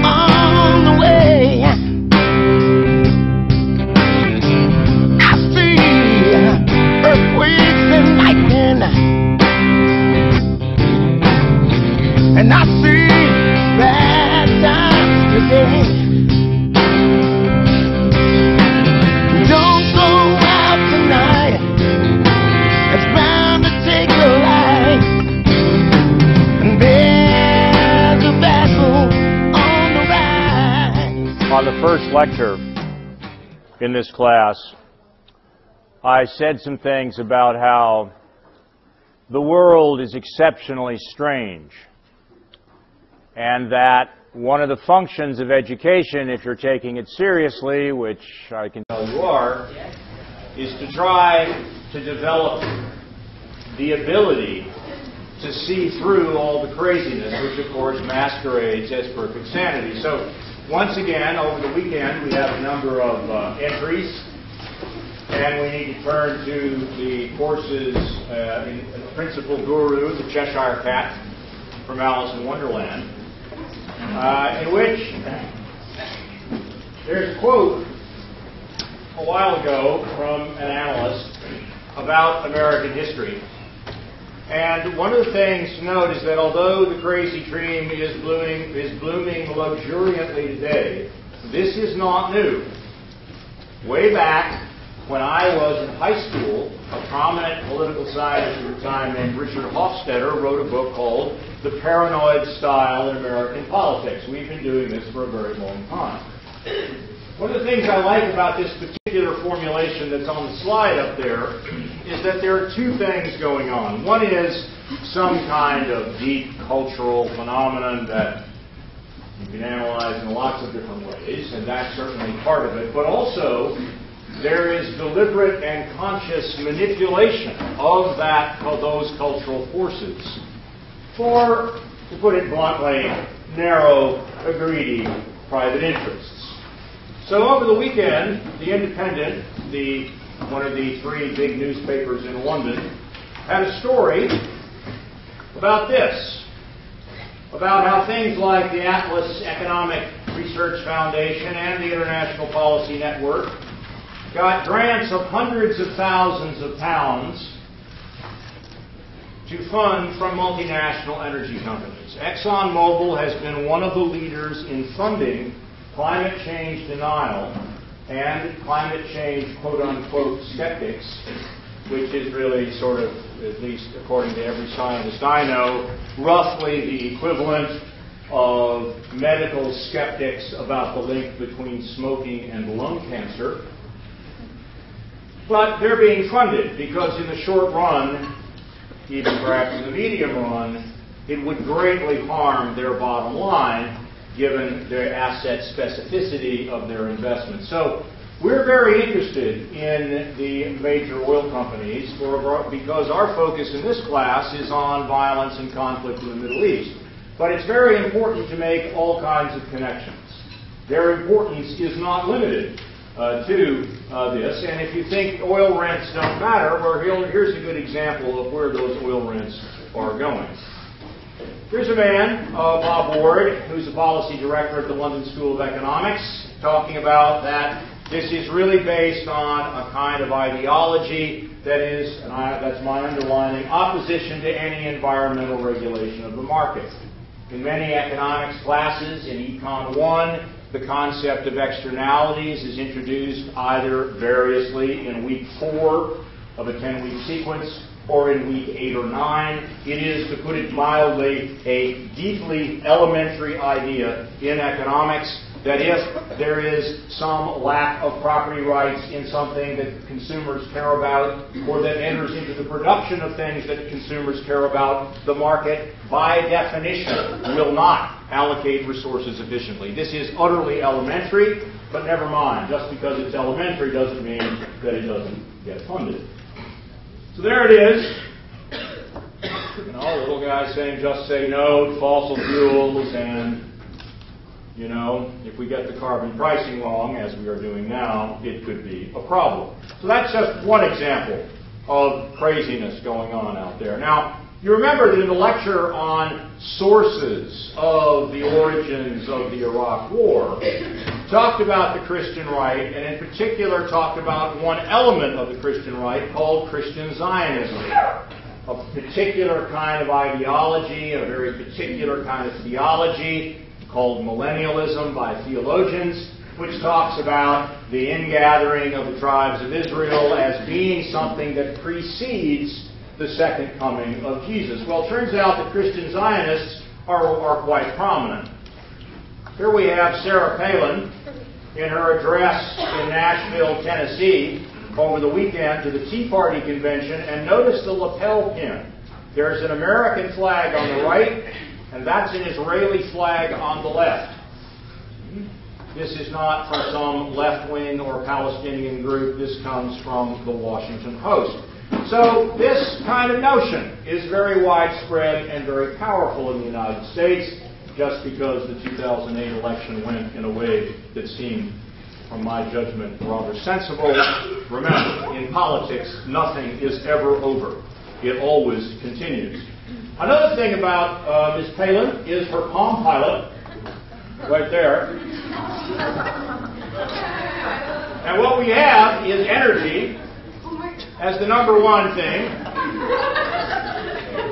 on the way. I see earthquakes and lightning, and I see bad times today. Don't go out tonight, it's bound to take your life. And there's a battle on the rise. On the first lecture in this class, I said some things about how the world is exceptionally strange, and that one of the functions of education, if you're taking it seriously, which I can tell you are, is to try to develop the ability to see through all the craziness, which of course masquerades as perfect sanity. So once again, over the weekend, we have a number of entries, and we need to turn to the courses in Principal Guru, the Cheshire Cat from Alice in Wonderland, in which there's a quote a while ago from an analyst about American history. And one of the things to note is that although the crazy dream is blooming luxuriantly today, this is not new. Way back when I was in high school, a prominent political scientist at the time named Richard Hofstadter wrote a book called The Paranoid Style in American Politics. We've been doing this for a very long time. One of the things I like about this particular formulation that's on the slide up there is that there are two things going on. One is some kind of deep cultural phenomenon that you can analyze in lots of different ways, and that's certainly part of it. But also, there is deliberate and conscious manipulation of those cultural forces for, to put it bluntly, narrow, greedy private interests. So over the weekend, The Independent, one of the three big newspapers in London, had a story about this, about how things like the Atlas Economic Research Foundation and the International Policy Network got grants of hundreds of thousands of pounds to fund from multinational energy companies. ExxonMobil has been one of the leaders in funding climate change denial and climate change quote-unquote skeptics, which is really sort of, at least according to every scientist I know, roughly the equivalent of medical skeptics about the link between smoking and lung cancer. But they're being funded because in the short run, even perhaps in the medium run, it would greatly harm their bottom line given their asset specificity of their investment. So we're very interested in the major oil companies because our focus in this class is on violence and conflict in the Middle East. But it's very important to make all kinds of connections. Their importance is not limited to this. And if you think oil rents don't matter, well, here's a good example of where those oil rents are going. Here's a man, Bob Ward, who's the policy director at the London School of Economics, talking about that this is really based on a kind of ideology that is, and that's my underlining, opposition to any environmental regulation of the market. In many economics classes, in Econ 1, the concept of externalities is introduced either variously in week 4 of a 10-week sequence or in week 8 or 9. It is, to put it mildly, a deeply elementary idea in economics that if there is some lack of property rights in something that consumers care about, or that enters into the production of things that consumers care about, the market, by definition, will not allocate resources efficiently. This is utterly elementary, but never mind. Just because it's elementary doesn't mean that it doesn't get funded. So there it is. You know, a little guy saying just say no to fossil fuels, and you know, if we get the carbon pricing wrong, as we are doing now, it could be a problem. So that's just one example of craziness going on out there. Now, You remember that in the lecture on sources of the origins of the Iraq War, talked about the Christian right, and in particular talked about one element of the Christian right called Christian Zionism, a particular kind of ideology, a very particular kind of theology called millennialism by theologians, which talks about the ingathering of the tribes of Israel as being something that precedes the second coming of Jesus. Well, it turns out that Christian Zionists are quite prominent. Here we have Sarah Palin in her address in Nashville, Tennessee, over the weekend to the Tea Party convention, and notice the lapel pin. There's an American flag on the right, and that's an Israeli flag on the left. This is not from some left-wing or Palestinian group. This comes from the Washington Post. So this kind of notion is very widespread and very powerful in the United States, just because the 2008 election went in a way that seemed, from my judgment, rather sensible. Remember, in politics, nothing is ever over. It always continues. Another thing about Ms. Palin is her Palm Pilot, right there. And what we have is energy as the number one thing.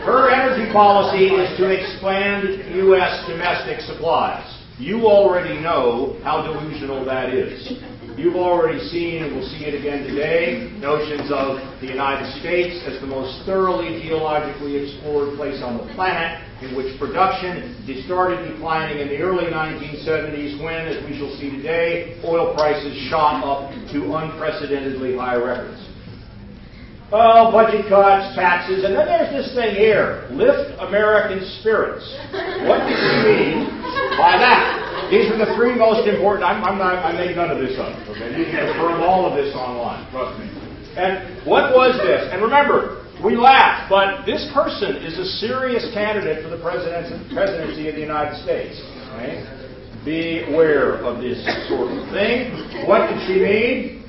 Her energy policy is to expand U.S. domestic supplies. You already know how delusional that is. You've already seen, and we'll see it again today, notions of the United States as the most thoroughly geologically explored place on the planet, in which production started declining in the early 1970s when, as we shall see today, oil prices shot up to unprecedentedly high records. Well, budget cuts, taxes, and then there's this thing here, lift American spirits. What does she mean by that? These are the three most important. I made none of this up. Okay, you can confirm all of this online. Trust me. And what was this? And remember, we laugh, but this person is a serious candidate for the presidency of the United States. Right? Beware of this sort of thing. What did she mean?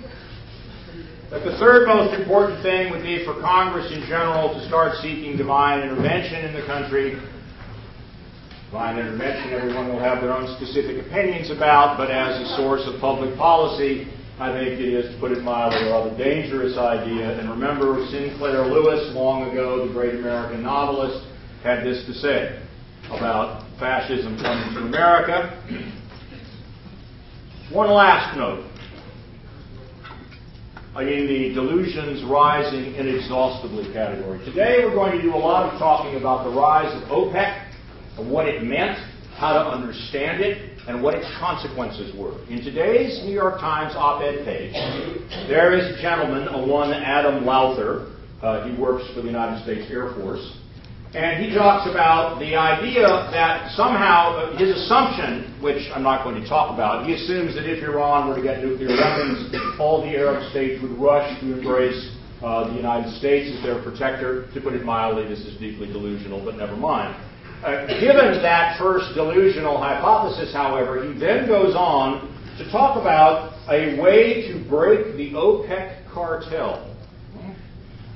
That the third most important thing would be for Congress in general to start seeking divine intervention in the country. Divine intervention, everyone will have their own specific opinions about, but as a source of public policy, I think it is, to put it mildly, a rather dangerous idea. And remember, Sinclair Lewis, long ago, the great American novelist, had this to say about fascism coming to America. One last note. In the Delusions rising inexhaustibly category. Today we're going to do a lot of talking about the rise of OPEC, and what it meant, how to understand it, and what its consequences were. In today's New York Times op-ed page, there is a gentleman, one Adam Lowther. He works for the United States Air Force. And he talks about the idea that somehow, his assumption, which I'm not going to talk about, he assumes that if Iran were to get nuclear weapons, all the Arab states would rush to embrace the United States as their protector. To put it mildly, this is deeply delusional, but never mind. Given that first delusional hypothesis, however, he then goes on to talk about a way to break the OPEC cartel.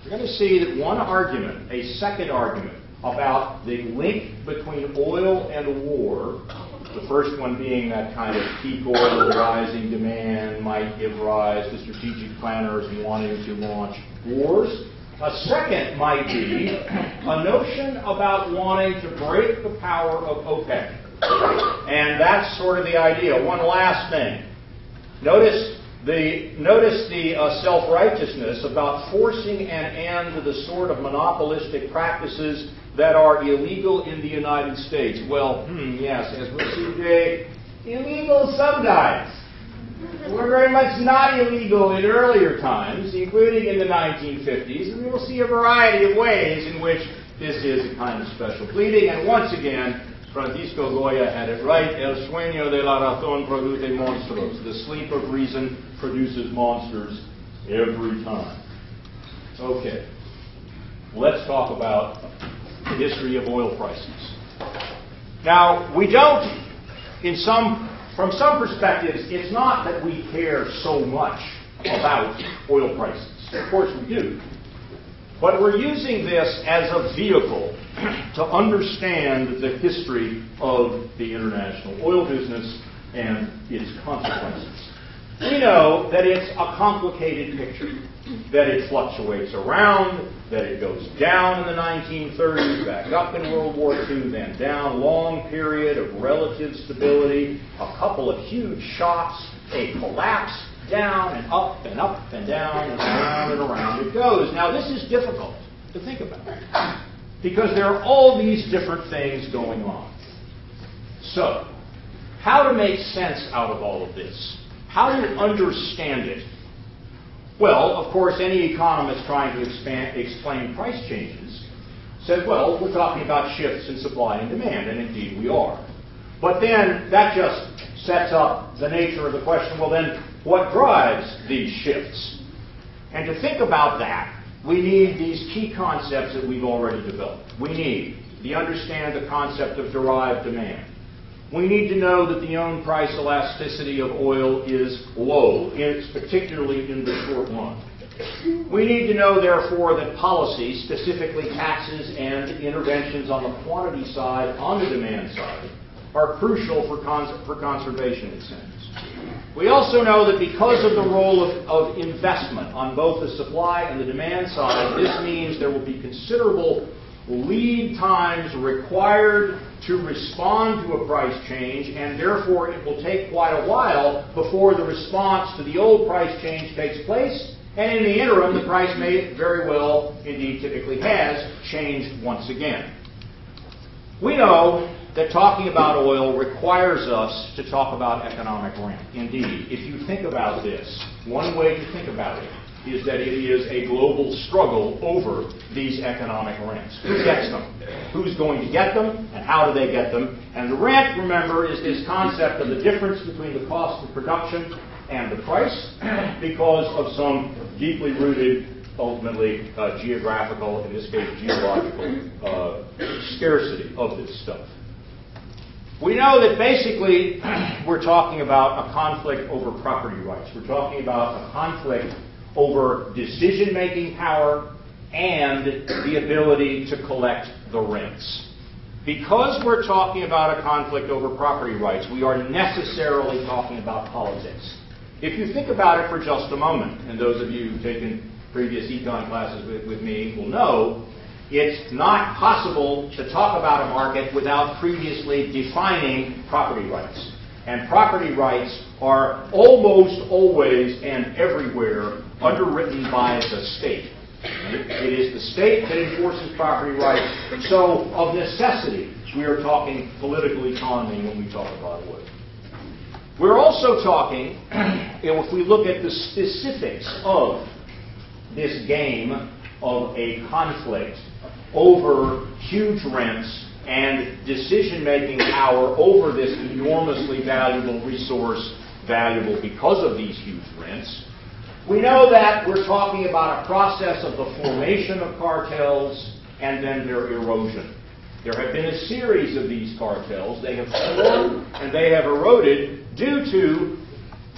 You're going to see that one argument, a second argument, about the link between oil and war, the first one being that kind of peak oil rising demand might give rise to strategic planners wanting to launch wars. A second might be a notion about wanting to break the power of OPEC. And that's sort of the idea. One last thing. Notice the self-righteousness about forcing an end to the sort of monopolistic practices that are illegal in the United States. Well, yes, as we'll see today, illegal sometimes. Were very much not illegal in earlier times, including in the 1950s, and we will see a variety of ways in which this is a kind of special pleading. And once again, Francisco Goya had it right. El sueño de la razón produce monstruos. The sleep of reason produces monsters every time. Okay. Let's talk about the history of oil prices. Now, we don't, from some perspectives, it's not that we care so much about oil prices. Of course we do. But we're using this as a vehicle to understand the history of the international oil business and its consequences. We know that it's a complicated picture, that it fluctuates around, that it goes down in the 1930s, back up in World War II, then down, long period of relative stability, a couple of huge shocks, a collapse, down and up and up and down and around and around it goes. Now this is difficult to think about because there are all these different things going on. So, how to make sense out of all of this? How to understand it? Well, of course, any economist trying to explain price changes says, well, we're talking about shifts in supply and demand, and indeed we are. But then that just sets up the nature of the question, well then, what drives these shifts? And to think about that, we need these key concepts that we've already developed. We need to understand the concept of derived demand. We need to know that the own price elasticity of oil is low, particularly in the short run. We need to know, therefore, that policy, specifically taxes and interventions on the quantity side, on the demand side, are crucial for conservation incentives. We also know that because of the role of investment on both the supply and the demand side, this means there will be considerable lead times required to respond to a price change, and therefore it will take quite a while before the response to the old price change takes place, and in the interim the price may very well, indeed typically has, changed once again. We know that talking about oil requires us to talk about economic rent. Indeed, if you think about this, one way to think about it is that it is a global struggle over these economic rents. Who gets them? Who's going to get them? And how do they get them? And the rent, remember, is this concept of the difference between the cost of production and the price because of some deeply rooted, ultimately geographical, in this case geological, scarcity of this stuff. We know that basically we're talking about a conflict over property rights. We're talking about a conflict over decision-making power and the ability to collect the rents. Because we're talking about a conflict over property rights, we are necessarily talking about politics. If you think about it for just a moment, and those of you who've taken previous econ classes with me will know, it's not possible to talk about a market without previously defining property rights. And property rights are almost always and everywhere underwritten by the state. It is the state that enforces property rights. So, of necessity, we are talking political economy when we talk about oil. We're also talking, if we look at the specifics of this game of a conflict over huge rents and decision-making power over this enormously valuable resource, valuable because of these huge rents, we know that we're talking about a process of the formation of cartels and then their erosion. There have been a series of these cartels. They have formed and they have eroded due to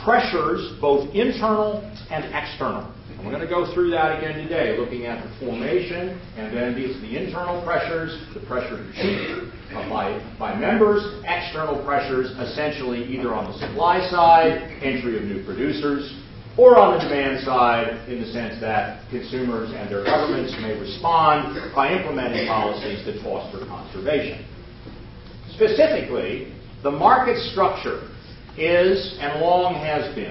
pressures, both internal and external. And we're going to go through that again today, looking at the formation and then the internal pressures, the pressure to cheat by members, external pressures, essentially either on the supply side, entry of new producers, or on the demand side, in the sense that consumers and their governments may respond by implementing policies that foster conservation. Specifically, the market structure is, and long has been,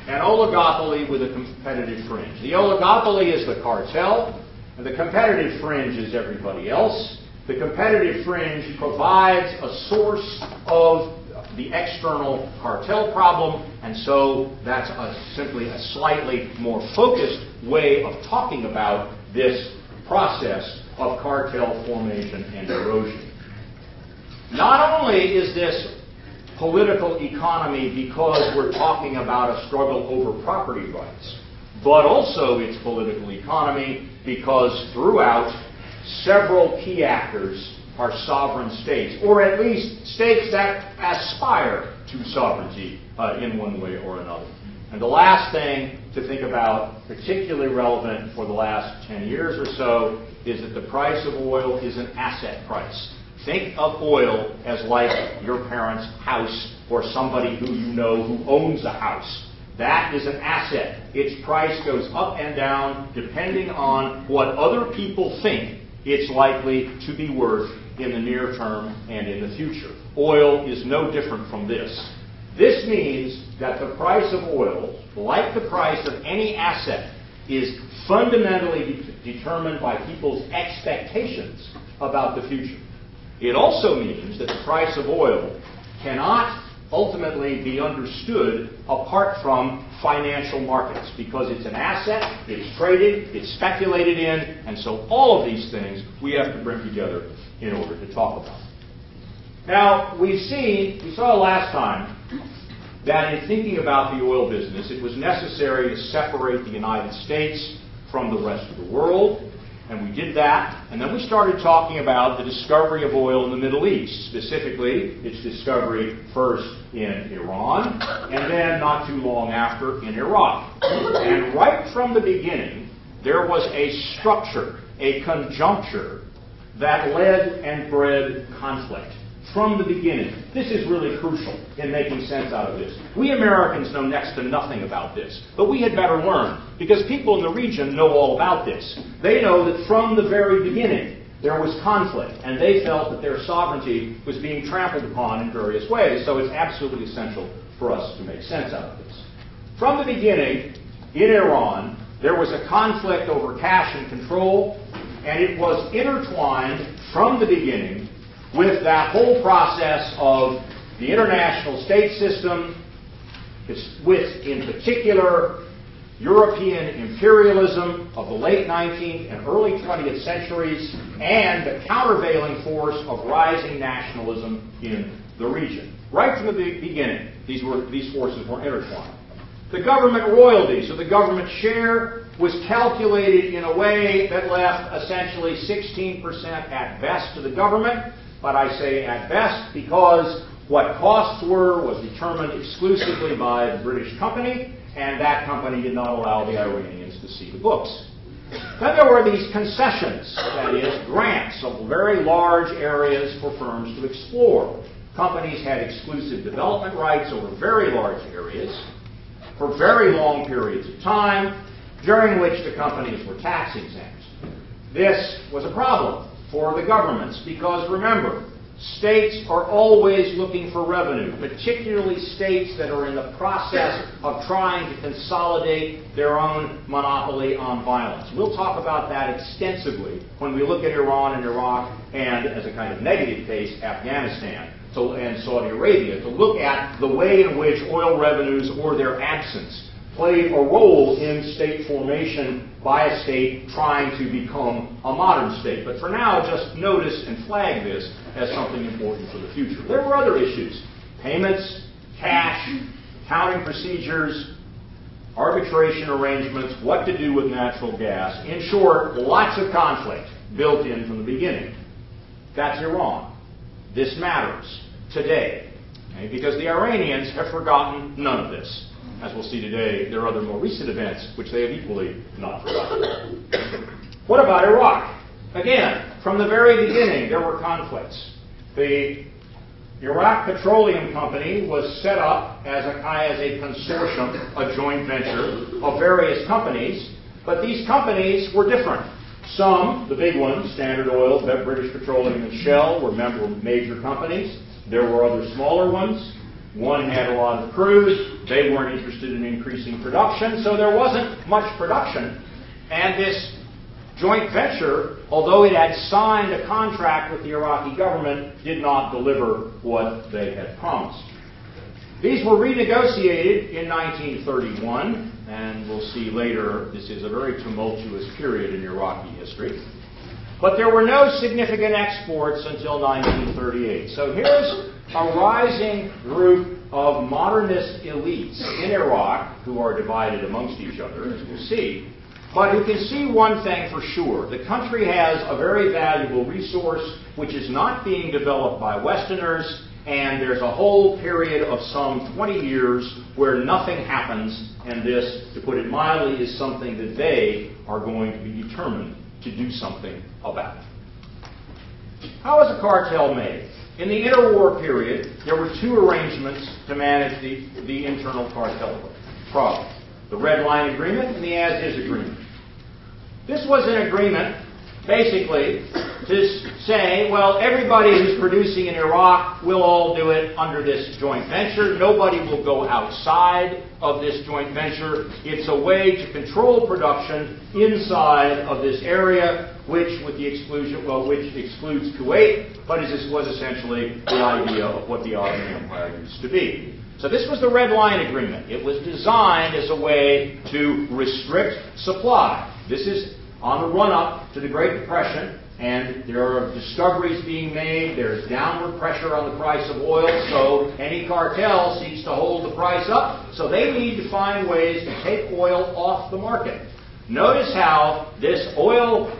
an oligopoly with a competitive fringe. The oligopoly is the cartel, and the competitive fringe is everybody else. The competitive fringe provides a source of the external cartel problem, and so that's simply a slightly more focused way of talking about this process of cartel formation and erosion. Not only is this political economy because we're talking about a struggle over property rights, but also it's political economy because throughout several key actors are sovereign states, or at least states that aspire to sovereignty in one way or another. And the last thing to think about, particularly relevant for the last 10 years or so, is that the price of oil is an asset price. Think of oil as like your parents' house or somebody who you know who owns a house. That is an asset. Its price goes up and down depending on what other people think it's likely to be worth in the near term and in the future. Oil is no different from this. This means that the price of oil, like the price of any asset, is fundamentally determined by people's expectations about the future. It also means that the price of oil cannot ultimately be understood apart from financial markets, because it's an asset, it's traded, it's speculated in, and so all of these things we have to bring together in order to talk about. Now, we saw last time that in thinking about the oil business, it was necessary to separate the United States from the rest of the world. And we did that, and then we started talking about the discovery of oil in the Middle East, specifically its discovery first in Iran, and then not too long after in Iraq. And right from the beginning, there was a structure, a conjuncture, that led and bred conflict. From the beginning. This is really crucial in making sense out of this. We Americans know next to nothing about this, but we had better learn, because people in the region know all about this. They know that from the very beginning there was conflict, and they felt that their sovereignty was being trampled upon in various ways, so it's absolutely essential for us to make sense out of this. From the beginning, in Iran, there was a conflict over cash and control, and it was intertwined from the beginning with that whole process of the international state system, with, in particular, European imperialism of the late 19th and early 20th centuries, and the countervailing force of rising nationalism in the region. Right from the beginning, these forces were intertwined. The government royalty, so the government share, was calculated in a way that left essentially 16% at best to the government. But I say at best because what costs were was determined exclusively by the British company, and that company did not allow the Iranians to see the books. Then there were these concessions, that is, grants of very large areas for firms to explore. Companies had exclusive development rights over very large areas for very long periods of time, during which the companies were tax exempt. This was a problem for the governments, because remember, states are always looking for revenue, particularly states that are in the process of trying to consolidate their own monopoly on violence. We'll talk about that extensively when we look at Iran and Iraq, and as a kind of negative case, Afghanistan and Saudi Arabia, to look at the way in which oil revenues or their absence played a role in state formation by a state trying to become a modern state. But for now, just notice and flag this as something important for the future. There were other issues: payments, cash, accounting procedures, arbitration arrangements, what to do with natural gas. In short, lots of conflict built in from the beginning. That's Iran. This matters today, okay? Because the Iranians have forgotten none of this. As we'll see today, there are other more recent events which they have equally not forgotten. What about Iraq? Again, from the very beginning, there were conflicts. The Iraq Petroleum Company was set up as a consortium, a joint venture of various companies, but these companies were different. Some, the big ones, Standard Oil, British Petroleum, and Shell, were major companies. There were other smaller ones. One had a lot of crude. They weren't interested in increasing production, so there wasn't much production. And this joint venture, although it had signed a contract with the Iraqi government, did not deliver what they had promised. These were renegotiated in 1931, and we'll see later this is a very tumultuous period in Iraqi history. But there were no significant exports until 1938. So here's a rising group of modernist elites in Iraq who are divided amongst each other, as we'll see, but who can see one thing for sure. The country has a very valuable resource which is not being developed by Westerners, and there's a whole period of some 20 years where nothing happens, and this, to put it mildly, is something that they are going to be determined to do something about. How is a cartel made? In the interwar period, there were two arrangements to manage the internal cartel problem. The Red Line Agreement and the As-Is Agreement. This was an agreement, basically, to say, well, everybody who's producing in Iraq will all do it under this joint venture. Nobody will go outside of this joint venture. It's a way to control production inside of this area, which, with the exclusion, well, which excludes Kuwait, but was essentially the idea of what the Ottoman Empire used to be. So this was the Red Line Agreement. It was designed as a way to restrict supply. This is on the run-up to the Great Depression, and there are discoveries being made. There's downward pressure on the price of oil, so any cartel seeks to hold the price up, so they need to find ways to take oil off the market. Notice how this oil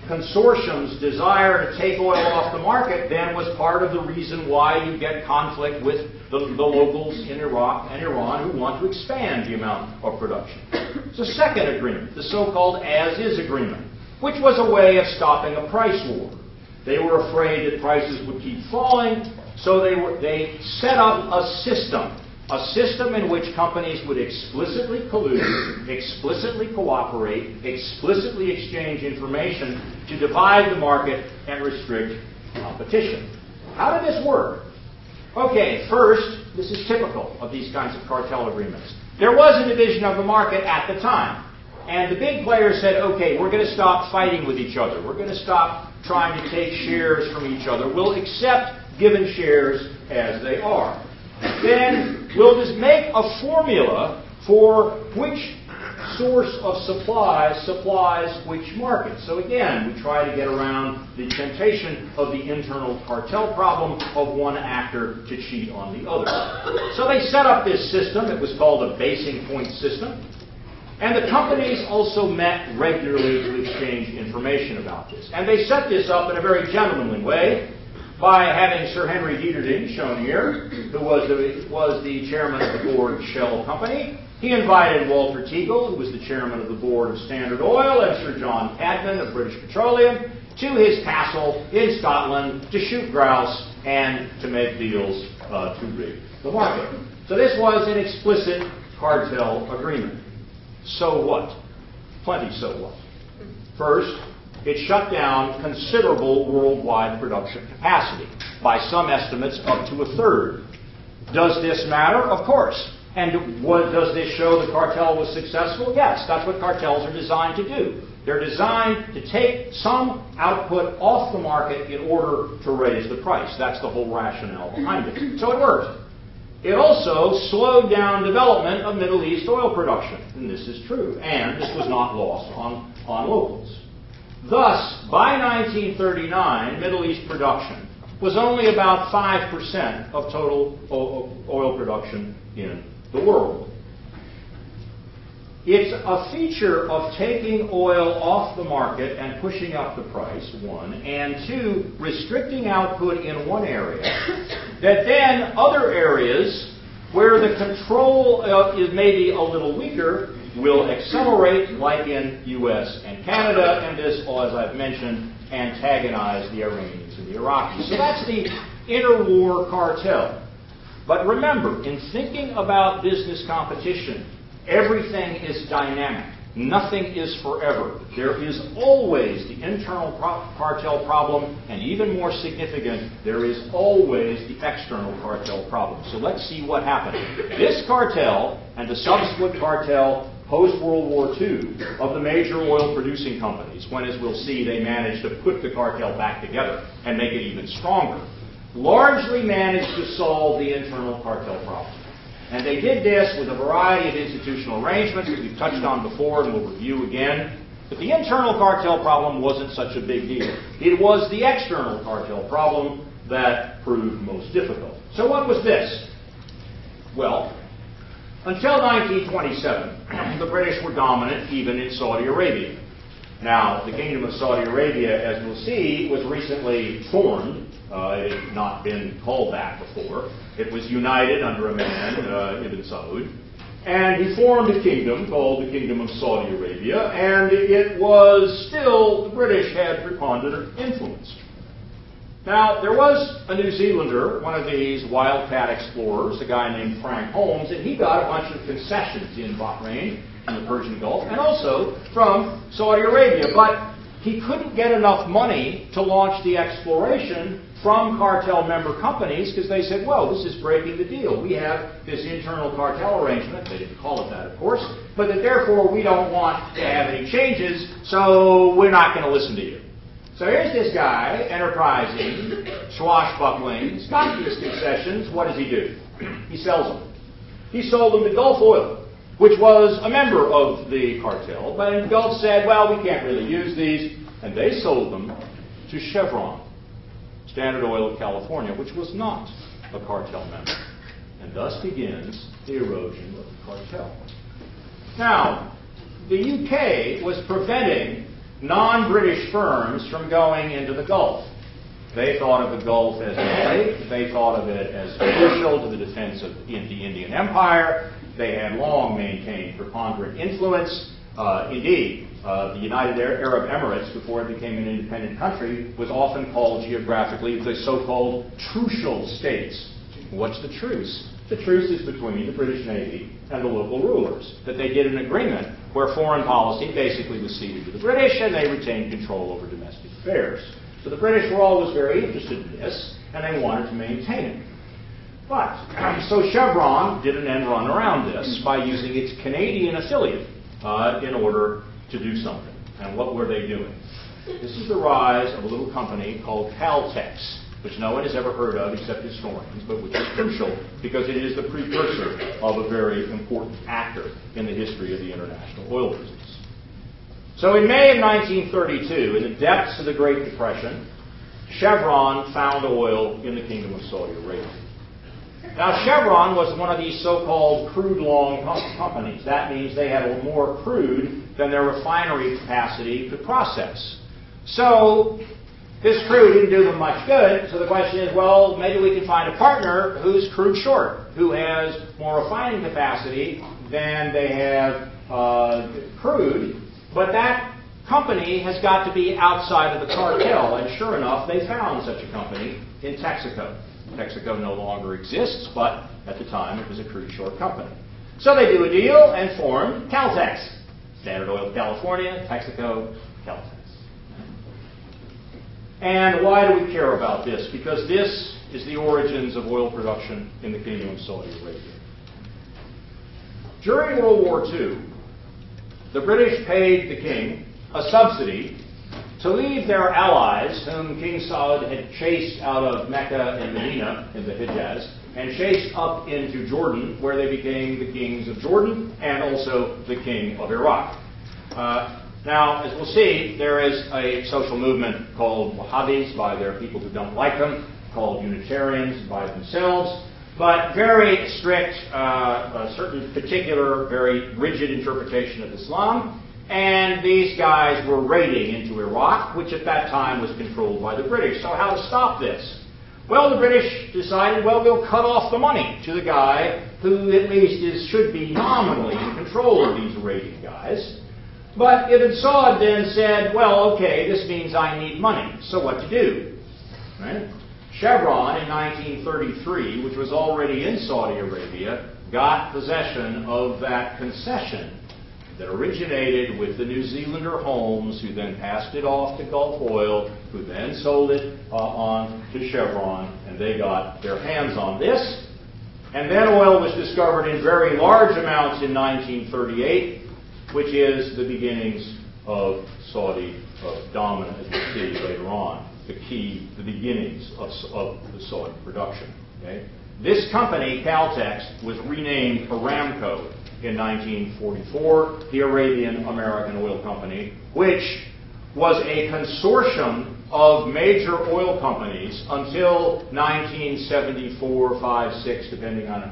consortium's desire to take oil off the market then was part of the reason why you get conflict with the locals in Iraq and Iran who want to expand the amount of production. It's a second agreement, the so-called As-Is Agreement, which was a way of stopping a price war. They were afraid that prices would keep falling, so they set up a system in which companies would explicitly collude, explicitly cooperate, explicitly exchange information to divide the market and restrict competition. How did this work? Okay, first, this is typical of these kinds of cartel agreements. There was a division of the market at the time. And the big players said, okay, we're going to stop fighting with each other. We're going to stop trying to take shares from each other. We'll accept given shares as they are. Then we'll just make a formula for which source of supplies which market. So again, we try to get around the temptation of the internal cartel problem of one actor to cheat on the other. So they set up this system. It was called a basing point system. And the companies also met regularly to exchange information about this. And they set this up in a very gentlemanly way by having Sir Henry Dieterding, shown here, who was the chairman of the board of Shell Company. He invited Walter Teagle, who was the chairman of the board of Standard Oil, and Sir John Cadman of British Petroleum, to his castle in Scotland to shoot grouse and to make deals to rig the market. So this was an explicit cartel agreement. So what? Plenty so what. First, it shut down considerable worldwide production capacity, by some estimates up to a third. Does this matter? Of course. And does this show the cartel was successful? Yes, that's what cartels are designed to do. They're designed to take some output off the market in order to raise the price. That's the whole rationale behind it. So it worked. It also slowed down development of Middle East oil production, and this is true, and this was not lost on locals. Thus, by 1939, Middle East production was only about 5% of total oil production in the world. It's a feature of taking oil off the market and pushing up the price, one, and two, restricting output in one area, that then other areas where the control is maybe a little weaker will accelerate, like in U.S. and Canada, and this, as I've mentioned, antagonize the Iranians and the Iraqis. So that's the interwar cartel. But remember, in thinking about business competition, everything is dynamic. Nothing is forever. There is always the internal cartel problem, and even more significant, there is always the external cartel problem. So let's see what happened. This cartel and the subsequent cartel post-World War II of the major oil-producing companies, when, as we'll see, they managed to put the cartel back together and make it even stronger, largely managed to solve the internal cartel problem. And they did this with a variety of institutional arrangements that we've touched on before and we'll review again. But the internal cartel problem wasn't such a big deal. It was the external cartel problem that proved most difficult. So what was this? Well, until 1927, the British were dominant even in Saudi Arabia. Now, the Kingdom of Saudi Arabia, as we'll see, was recently formed. It had not been called that before. It was united under a man, Ibn Saud. And he formed a kingdom called the Kingdom of Saudi Arabia, and it was still, the British had preponderant influence. Now, there was a New Zealander, one of these wildcat explorers, a guy named Frank Holmes, and he got a bunch of concessions in Bahrain, in the Persian Gulf, and also from Saudi Arabia. But he couldn't get enough money to launch the exploration from cartel member companies because they said, well, this is breaking the deal. We have this internal cartel arrangement. They didn't call it that, of course, but that therefore we don't want to have any changes, so we're not going to listen to you. So here's this guy, enterprising, swashbuckling, he's got these concessions. What does he do? He sells them. He sold them to Gulf Oil, which was a member of the cartel, but Gulf said, well, we can't really use these, and they sold them to Chevron, Standard Oil of California, which was not a cartel member. And thus begins the erosion of the cartel. Now, the UK was preventing non-British firms from going into the Gulf. They thought of the Gulf as a lake. They thought of it as crucial to the defense of the Indian Empire. They had long maintained preponderant influence. Indeed, the United Arab Emirates, before it became an independent country, was often called geographically the so-called trucial states. What's the truce? The truce is between the British Navy and the local rulers, that they did an agreement where foreign policy basically was ceded to the British and they retained control over domestic affairs. So the British were always very interested in this, and they wanted to maintain it. But, so Chevron did an end run around this by using its Canadian affiliate in order to do something. And what were they doing? This is the rise of a little company called CALTEX, which no one has ever heard of except historians, but which is crucial because it is the precursor of a very important actor in the history of the international oil business. So in May of 1932, in the depths of the Great Depression, Chevron found oil in the Kingdom of Saudi Arabia. Now, Chevron was one of these so-called crude-long companies. That means they had more crude than their refinery capacity could process. So this crude didn't do them much good, so the question is, well, maybe we can find a partner who's crude short, who has more refining capacity than they have crude, but that company has got to be outside of the cartel, and sure enough, they found such a company in Texaco. Texaco no longer exists, but at the time it was a crude short company. So they do a deal and formed CALTEX, Standard Oil of California, Texaco, CALTEX. And why do we care about this? Because this is the origins of oil production in the Kingdom of Saudi Arabia. During World War II, the British paid the king a subsidy to leave their allies, whom King Saud had chased out of Mecca and Medina in the Hijaz, and chased up into Jordan, where they became the kings of Jordan and also the king of Iraq. Now, as we'll see, there is a social movement called Wahhabis by their people who don't like them, called Unitarians by themselves, but very strict, a certain particular, very rigid interpretation of Islam. And these guys were raiding into Iraq, which at that time was controlled by the British. So how to stop this? Well, the British decided, well, we'll cut off the money to the guy who at least should be nominally in control of these raiding guys. But Ibn Saud then said, well, okay, this means I need money, so what to do? Right? Chevron in 1933, which was already in Saudi Arabia, got possession of that concession that originated with the New Zealander Holmes, who then passed it off to Gulf Oil, who then sold it on to Chevron, and they got their hands on this. And then oil was discovered in very large amounts in 1938, which is the beginnings of Saudi dominance, as we'll see later on, the beginnings of the Saudi production. Okay? This company, CALTEX, was renamed Aramco in 1944, the Arabian American Oil Company, which was a consortium of major oil companies until 1974, 5, 6, depending on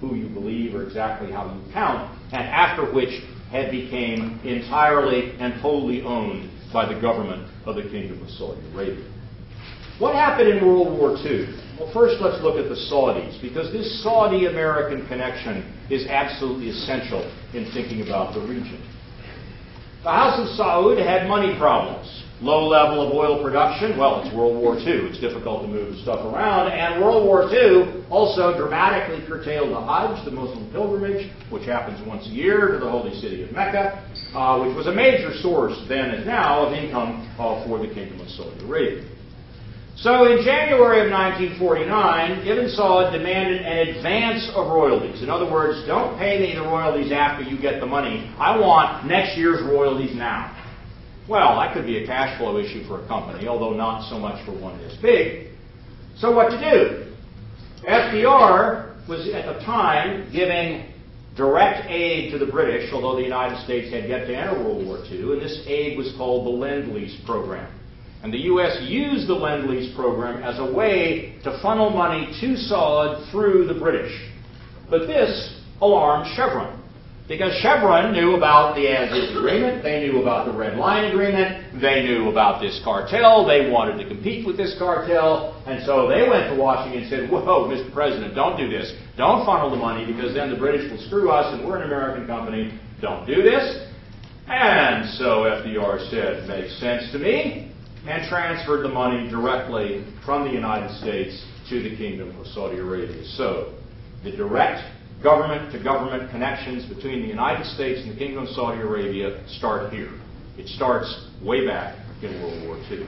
who you believe or exactly how you count, and after which had become entirely and wholly owned by the government of the Kingdom of Saudi Arabia. What happened in World War II? Well, first let's look at the Saudis, because this Saudi-American connection is absolutely essential in thinking about the region. The House of Saud had money problems. Low level of oil production, well, it's World War II. It's difficult to move the stuff around. And World War II also dramatically curtailed the Hajj, the Muslim pilgrimage, which happens once a year to the holy city of Mecca, which was a major source then as now of income for the Kingdom of Saudi Arabia. So in January of 1949, Ibn Saud demanded an advance of royalties. In other words, don't pay me the royalties after you get the money. I want next year's royalties now. Well, that could be a cash flow issue for a company, although not so much for one this big. So what to do? FDR was at the time giving direct aid to the British, although the United States had yet to enter World War II, and this aid was called the Lend-Lease program. And the U.S. used the Lend-Lease program as a way to funnel money to Saud through the British. But this alarmed Chevron, because Chevron knew about the as-is agreement, they knew about the Red Line agreement, they knew about this cartel, they wanted to compete with this cartel, and so they went to Washington and said, whoa, Mr. President, don't do this. Don't funnel the money, because then the British will screw us, and we're an American company. Don't do this. And so FDR said, makes sense to me, and transferred the money directly from the United States to the Kingdom of Saudi Arabia. So, the direct government-to-government connections between the United States and the Kingdom of Saudi Arabia start here. It starts way back in World War II.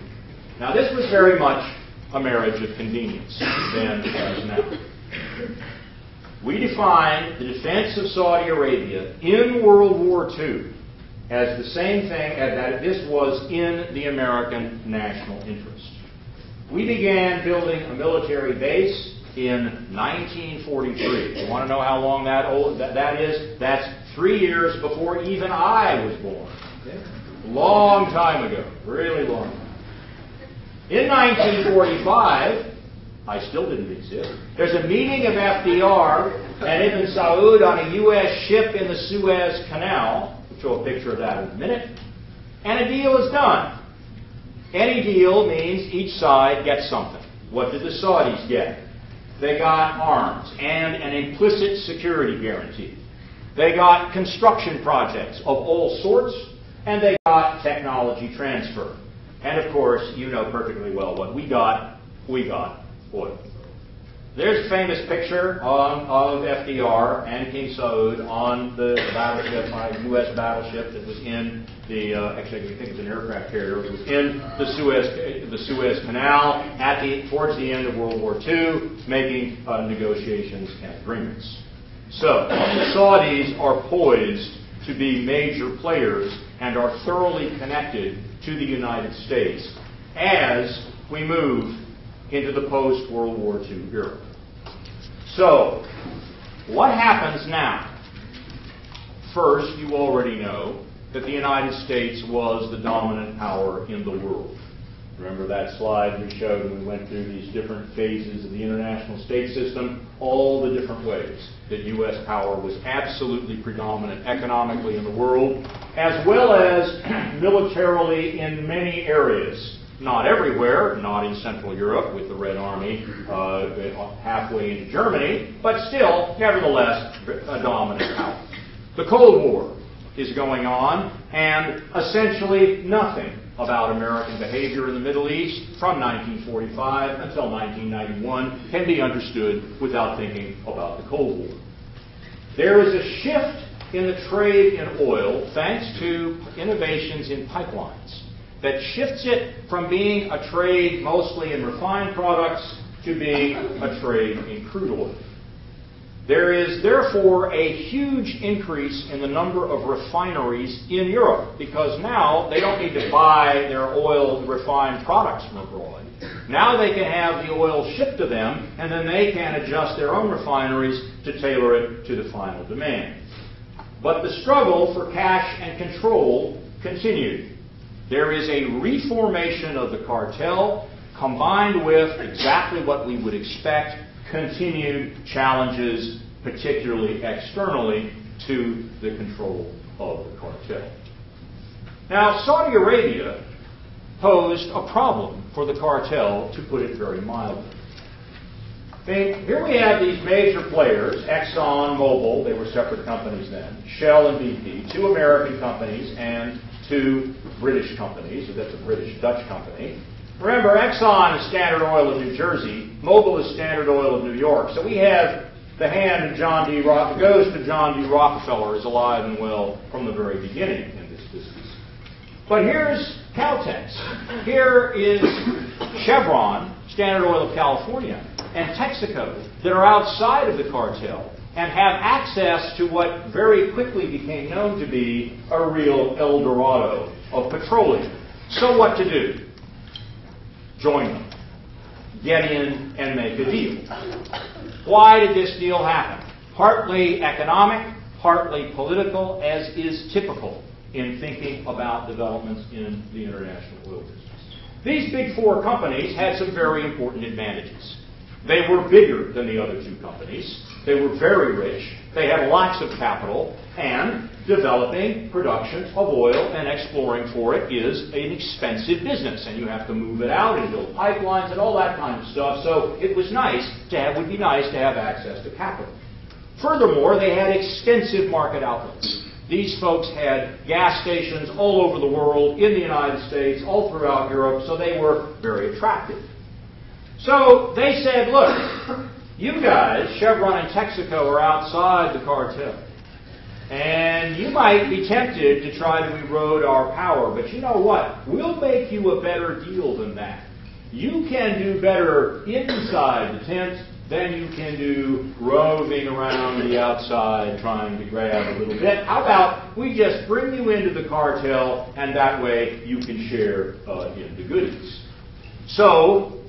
Now, this was very much a marriage of convenience then as now. We define the defense of Saudi Arabia in World War II as the same thing as that this was in the American national interest. We began building a military base in 1943. You want to know how long that is? That's 3 years before even I was born. Long time ago. Really long time. In 1945, I still didn't exist. There's a meeting of FDR and Ibn Saud on a U.S. ship in the Suez Canal. Show a picture of that in a minute. And a deal is done. Any deal means each side gets something. What did the Saudis get? They got arms and an implicit security guarantee. They got construction projects of all sorts, and they got technology transfer. And of course, you know perfectly well what we got. We got oil. There's a famous picture of FDR and King Saud on the battleship, a U.S. battleship that was in the, actually I think it's an aircraft carrier, it was in the Suez Canal towards the end of World War II, making negotiations and agreements. So, the Saudis are poised to be major players and are thoroughly connected to the United States as we move into the post-World War II era. So, what happens now? First, you already know that the United States was the dominant power in the world. Remember that slide we showed when we went through these different phases of the international state system? All the different ways that U.S. power was absolutely predominant economically in the world, as well as militarily in many areas. Not everywhere, not in Central Europe with the Red Army halfway into Germany, but still, nevertheless, a dominant power. The Cold War is going on, and essentially nothing about American behavior in the Middle East from 1945 until 1991 can be understood without thinking about the Cold War. There is a shift in the trade in oil thanks to innovations in pipelines that shifts it from being a trade mostly in refined products to being a trade in crude oil. There is therefore a huge increase in the number of refineries in Europe, because now they don't need to buy their oil refined products from abroad. Now they can have the oil shipped to them, and then they can adjust their own refineries to tailor it to the final demand. But the struggle for cash and control continued. There is a reformation of the cartel combined with exactly what we would expect, continued challenges, particularly externally, to the control of the cartel. Now, Saudi Arabia posed a problem for the cartel, to put it very mildly. Here we have these major players, Exxon, Mobil, they were separate companies then, Shell and BP, two American companies and two British companies, so that's a British-Dutch company. Remember, Exxon is Standard Oil of New Jersey, Mobil is Standard Oil of New York, so we have the hand of John D. goes to John D. Rockefeller, is alive and well from the very beginning in this business. But here's Caltex. Here is Chevron, Standard Oil of California, and Texaco that are outside of the cartel and have access to what very quickly became known to be a real El Dorado of petroleum. So what to do? Join them. Get in and make a deal. Why did this deal happen? Partly economic, partly political, as is typical in thinking about developments in the international oil business. These big four companies had some very important advantages. They were bigger than the other two companies. They were very rich. They had lots of capital. And developing production of oil and exploring for it is an expensive business. And you have to move it out and build pipelines and all that kind of stuff. So it was would be nice to have access to capital. Furthermore, they had extensive market outlets. These folks had gas stations all over the world, in the United States, all throughout Europe, so they were very attractive. So they said, look, you guys, Chevron and Texaco, are outside the cartel. And you might be tempted to try to erode our power, but you know what? We'll make you a better deal than that. You can do better inside the tent than you can do roving around the outside trying to grab a little bit. How about we just bring you into the cartel, and that way you can share in the goodies. So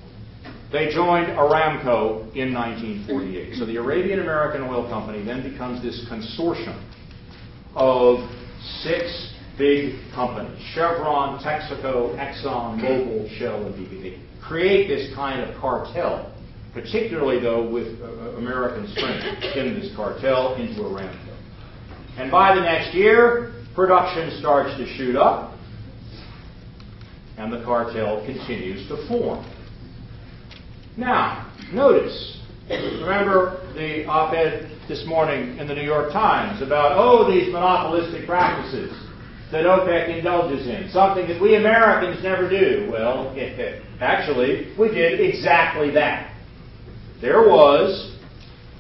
they joined Aramco in 1948. So the Arabian American Oil Company then becomes this consortium of 6 big companies: Chevron, Texaco, Exxon, Mobil, Shell, and BP. Create this kind of cartel, particularly, though, with American strength in this cartel into Aramco. And by the next year, production starts to shoot up, and the cartel continues to form. Now, notice, remember the op-ed this morning in the New York Times about, these monopolistic practices that OPEC indulges in, something that we Americans never do. Well, actually, we did exactly that. There was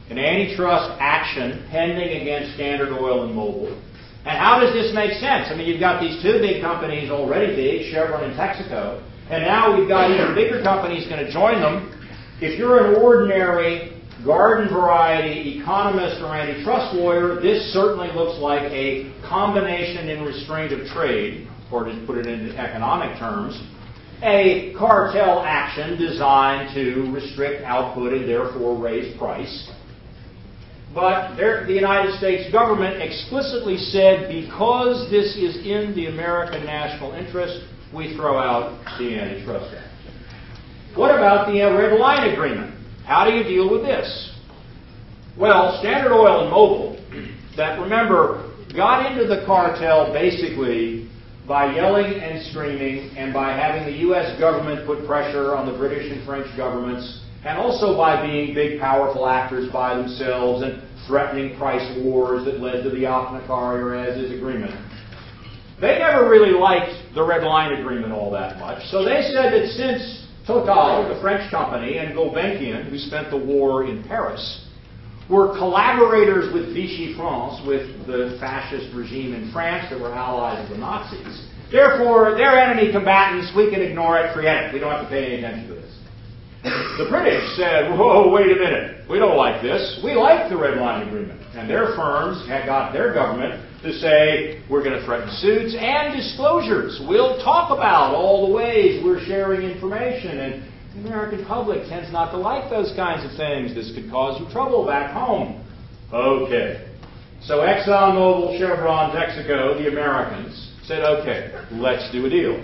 an antitrust action pending against Standard Oil and Mobil. And how does this make sense? I mean, you've got these two big companies already big, Chevron and Texaco, and now we've got even bigger companies going to join them. If you're an ordinary garden variety economist or antitrust lawyer, this certainly looks like a combination in restraint of trade, or to put it into economic terms, a cartel action designed to restrict output and therefore raise price. But the United States government explicitly said, because this is in the American national interest, we throw out the Antitrust Act. What about the Red Line Agreement? How do you deal with this? Well, Standard Oil and Mobil, that, remember, got into the cartel basically by yelling and screaming and by having the U.S. government put pressure on the British and French governments, and also by being big, powerful actors by themselves and threatening price wars that led to the Afna-Kari agreement. They never really liked the Red Line Agreement all that much, so they said that since Total, the French company, and Gulbenkian, who spent the war in Paris, were collaborators with Vichy France, with the fascist regime in France that were allies of the Nazis. Therefore, they're enemy combatants. We can ignore it, forget it. We don't have to pay any attention to this. The British said, whoa, wait a minute. We don't like this. We like the Red Line Agreement. And their firms had got their government to say, we're going to threaten suits and disclosures. We'll talk about all the ways we're sharing information. And the American public tends not to like those kinds of things. This could cause you trouble back home. Okay. So Exxon, Mobil, Chevron, Texaco, the Americans, said, okay, let's do a deal.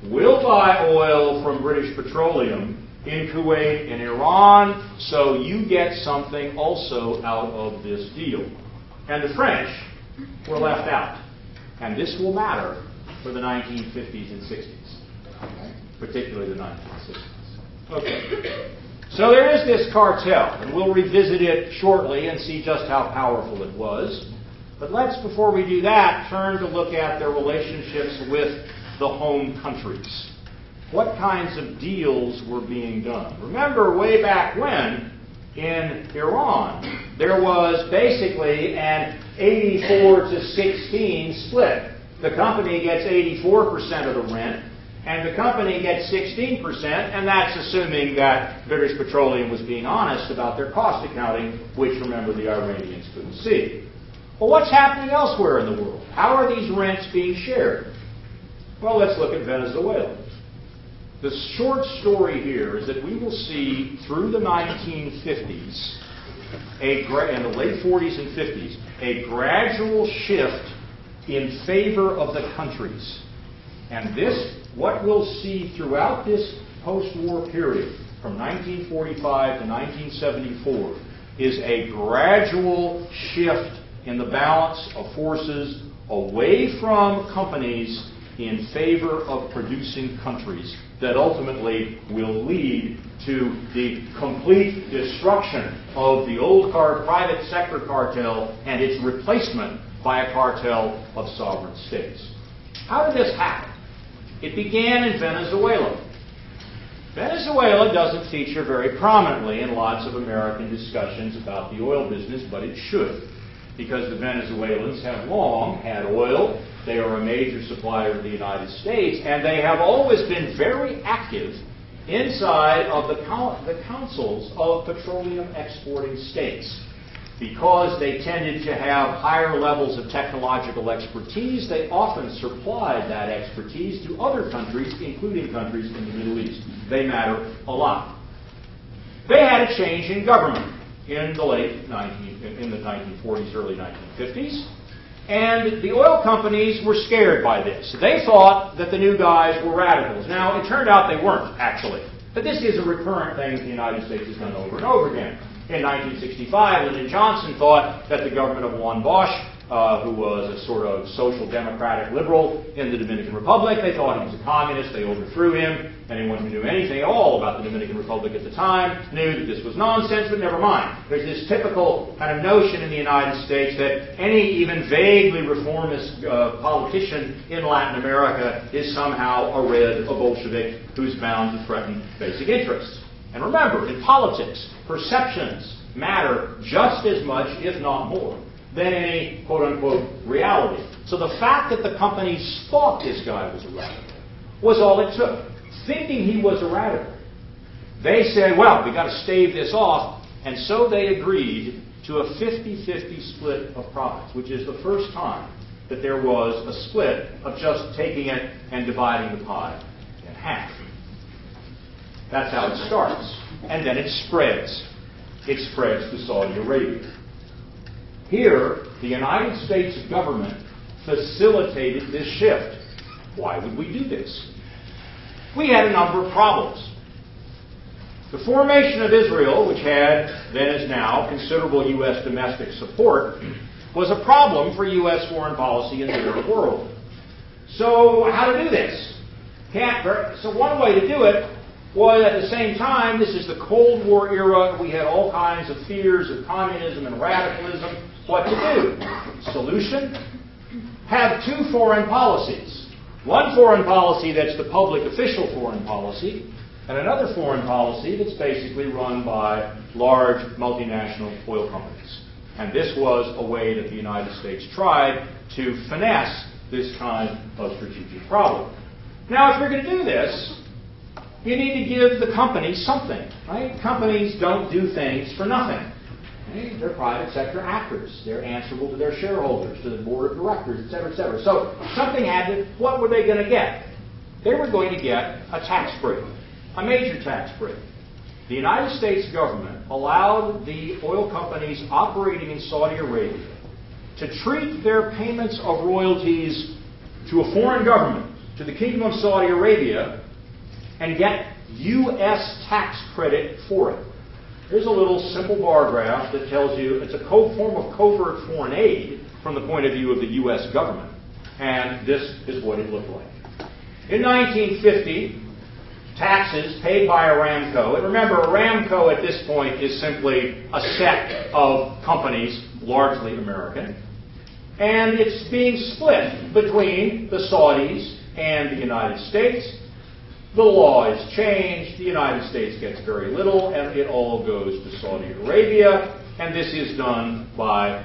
We'll buy oil from British Petroleum in Kuwait and Iran, so you get something also out of this deal. and the French were left out. And this will matter for the 1950s and 60s, okay? Particularly the 1960s. Okay. So there is this cartel, and we'll revisit it shortly and see just how powerful it was. But let's, before we do that, turn to look at their relationships with the home countries. What kinds of deals were being done? Remember, way back when, in Iran, there was basically an 84 to 16 split. The company gets 84% of the rent, and the company gets 16%, and that's assuming that British Petroleum was being honest about their cost accounting, which, remember, the Iranians couldn't see. Well, what's happening elsewhere in the world? How are these rents being shared? Well, let's look at Venezuela. The short story here is that we will see through the 1950s, and the late 40s and 50s, a gradual shift in favor of the countries. And this, what we'll see throughout this post-war period, from 1945 to 1974, is a gradual shift in the balance of forces away from companies in favor of producing countries that ultimately will lead to the complete destruction of the old private sector cartel and its replacement by a cartel of sovereign states. How did this happen? It began in Venezuela. Venezuela doesn't feature very prominently in lots of American discussions about the oil business, but it should, because the Venezuelans have long had oil. They are a major supplier to the United States, and they have always been very active inside of the councils of petroleum exporting states. Because they tended to have higher levels of technological expertise, they often supplied that expertise to other countries, including countries in the Middle East. They matter a lot. They had a change in government in the in the 1940s, early 1950s. And the oil companies were scared by this. They thought that the new guys were radicals. Now, it turned out they weren't, actually. But this is a recurrent thing that the United States has done over and over again. In 1965, Lyndon Johnson thought that the government of Juan Bosch, who was a sort of social democratic liberal in the Dominican Republic, they thought he was a communist. They overthrew him. Anyone who knew anything at all about the Dominican Republic at the time knew that this was nonsense, but never mind. There's this typical kind of notion in the United States that any even vaguely reformist politician in Latin America is somehow a Bolshevik who's bound to threaten basic interests. And remember, in politics, perceptions matter just as much, if not more, than any quote-unquote reality. So the fact that the companies thought this guy was a radical was all it took. Thinking he was a radical, they said, well, we've got to stave this off, and so they agreed to a 50-50 split of profits, which is the first time that there was a split of just taking it and dividing the pie in half. That's how it starts. And then it spreads. It spreads to Saudi Arabia. Here, the United States government facilitated this shift. Why would we do this? We had a number of problems. The formation of Israel, which had, then as now, considerable U.S. domestic support, was a problem for U.S. foreign policy in the Arab world. So how to do this? So one way to do it was, at the same time, this is the Cold War era. We had all kinds of fears of communism and radicalism. What to do? Solution? Have two foreign policies. One foreign policy that's the public official foreign policy, and another foreign policy that's basically run by large multinational oil companies. And this was a way that the United States tried to finesse this kind of strategic problem. Now, if you're going to do this, you need to give the companies something, right? Companies don't do things for nothing. Okay? They're private sector actors. They're answerable to their shareholders, to the board of directors, et cetera, et cetera. So something had to, what were they going to get? They were going to get a tax break, a major tax break. The United States government allowed the oil companies operating in Saudi Arabia to treat their payments of royalties to a foreign government, to the Kingdom of Saudi Arabia, and get U.S. tax credit for it. Here's a little simple bar graph that tells you it's a form of covert foreign aid from the point of view of the U.S. government. And this is what it looked like. In 1950, taxes paid by Aramco, and remember, Aramco at this point is simply a set of companies, largely American, and it's being split between the Saudis and the United States. The law is changed, the United States gets very little, and it all goes to Saudi Arabia, and this is done by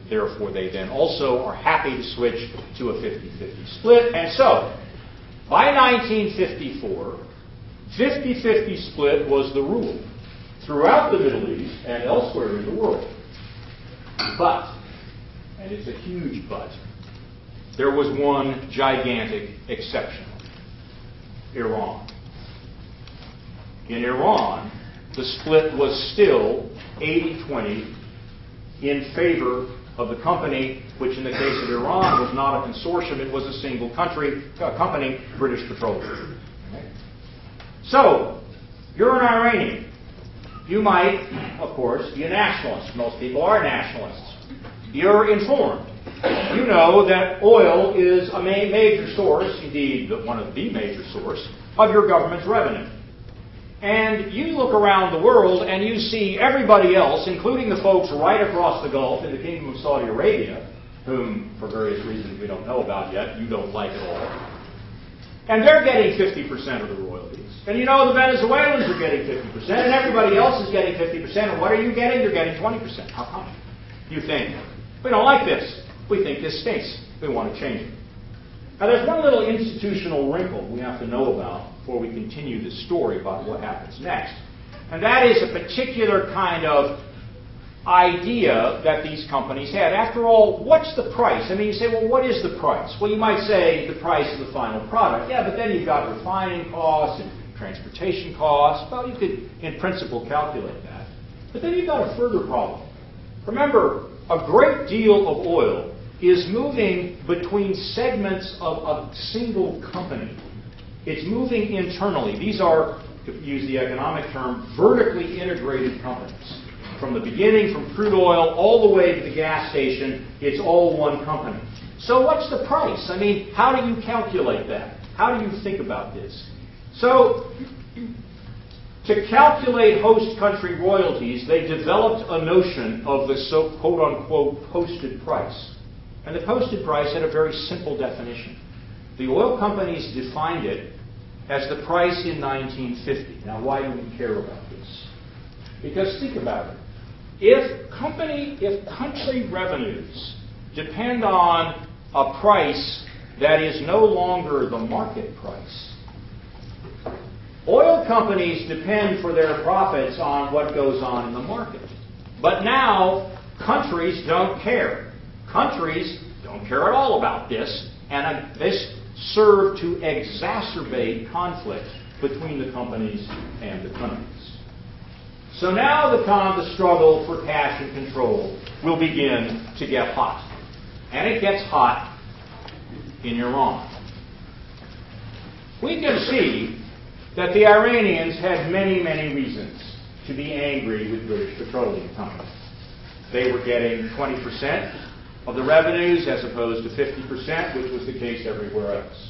therefore they then also are happy to switch to a 50-50 split, and so by 1954, 50-50 split was the rule throughout the Middle East and elsewhere in the world. But, and it's a huge but, there was one gigantic exception. Iran. In Iran, the split was still 80-20 in favor of the company, which in the case of Iran was not a consortium, it was a single company, British Petroleum. Okay. So, you're an Iranian. You might, of course, be a nationalist. Most people are nationalists. You're informed. You know that oil is a major source, indeed one of the major source, of your government's revenue. And you look around the world and you see everybody else, including the folks right across the Gulf in the Kingdom of Saudi Arabia, whom, for various reasons we don't know about yet, you don't like at all. And they're getting 50% of the royalties. And you know the Venezuelans are getting 50%, and everybody else is getting 50%. And what are you getting? You're getting 20%. How come? You think, we don't like this. We think this stinks. We want to change it. Now there's one little institutional wrinkle we have to know about before we continue this story about what happens next. And that is a particular kind of idea that these companies had. After all, what's the price? I mean, you say, well, what is the price? Well, you might say the price of the final product. Yeah, but then you've got refining costs and transportation costs. Well, you could, in principle, calculate that. But then you've got a further problem. Remember, a great deal of oil is moving between segments of a single company. It's moving internally. These are, to use the economic term, vertically integrated companies. From the beginning, from crude oil all the way to the gas station, it's all one company. So what's the price? I mean, how do you calculate that? How do you think about this? So, to calculate host country royalties, they developed a notion of the quote-unquote posted price. And the posted price had a very simple definition. The oil companies defined it as the price in 1950. Now, why do we care about this? Because think about it. If country revenues depend on a price that is no longer the market price, oil companies depend for their profits on what goes on in the market. But now, countries don't care. Countries don't care at all about this, and this served to exacerbate conflict between the companies and the countries. So now the struggle for cash and control will begin to get hot. And it gets hot in Iran. We can see that the Iranians had many, many reasons to be angry with British Petroleum Company. They were getting 20% of the revenues as opposed to 50%, which was the case everywhere else.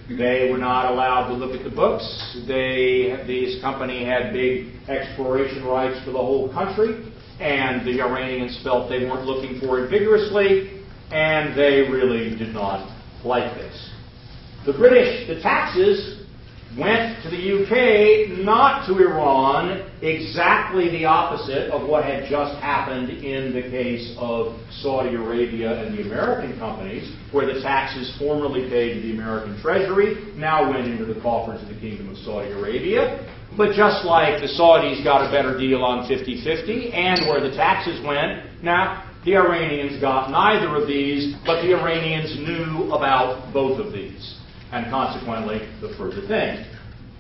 They were not allowed to look at the books. This company had big exploration rights for the whole country, and the Iranians felt they weren't looking for it vigorously, and they really did not like this. The taxes went to the UK, not to Iran, exactly the opposite of what had just happened in the case of Saudi Arabia and the American companies, where the taxes formerly paid to the American Treasury now went into the coffers of the Kingdom of Saudi Arabia. But just like the Saudis got a better deal on 50-50, and where the taxes went, now the Iranians got neither of these, but the Iranians knew about both of these. And consequently, the further thing.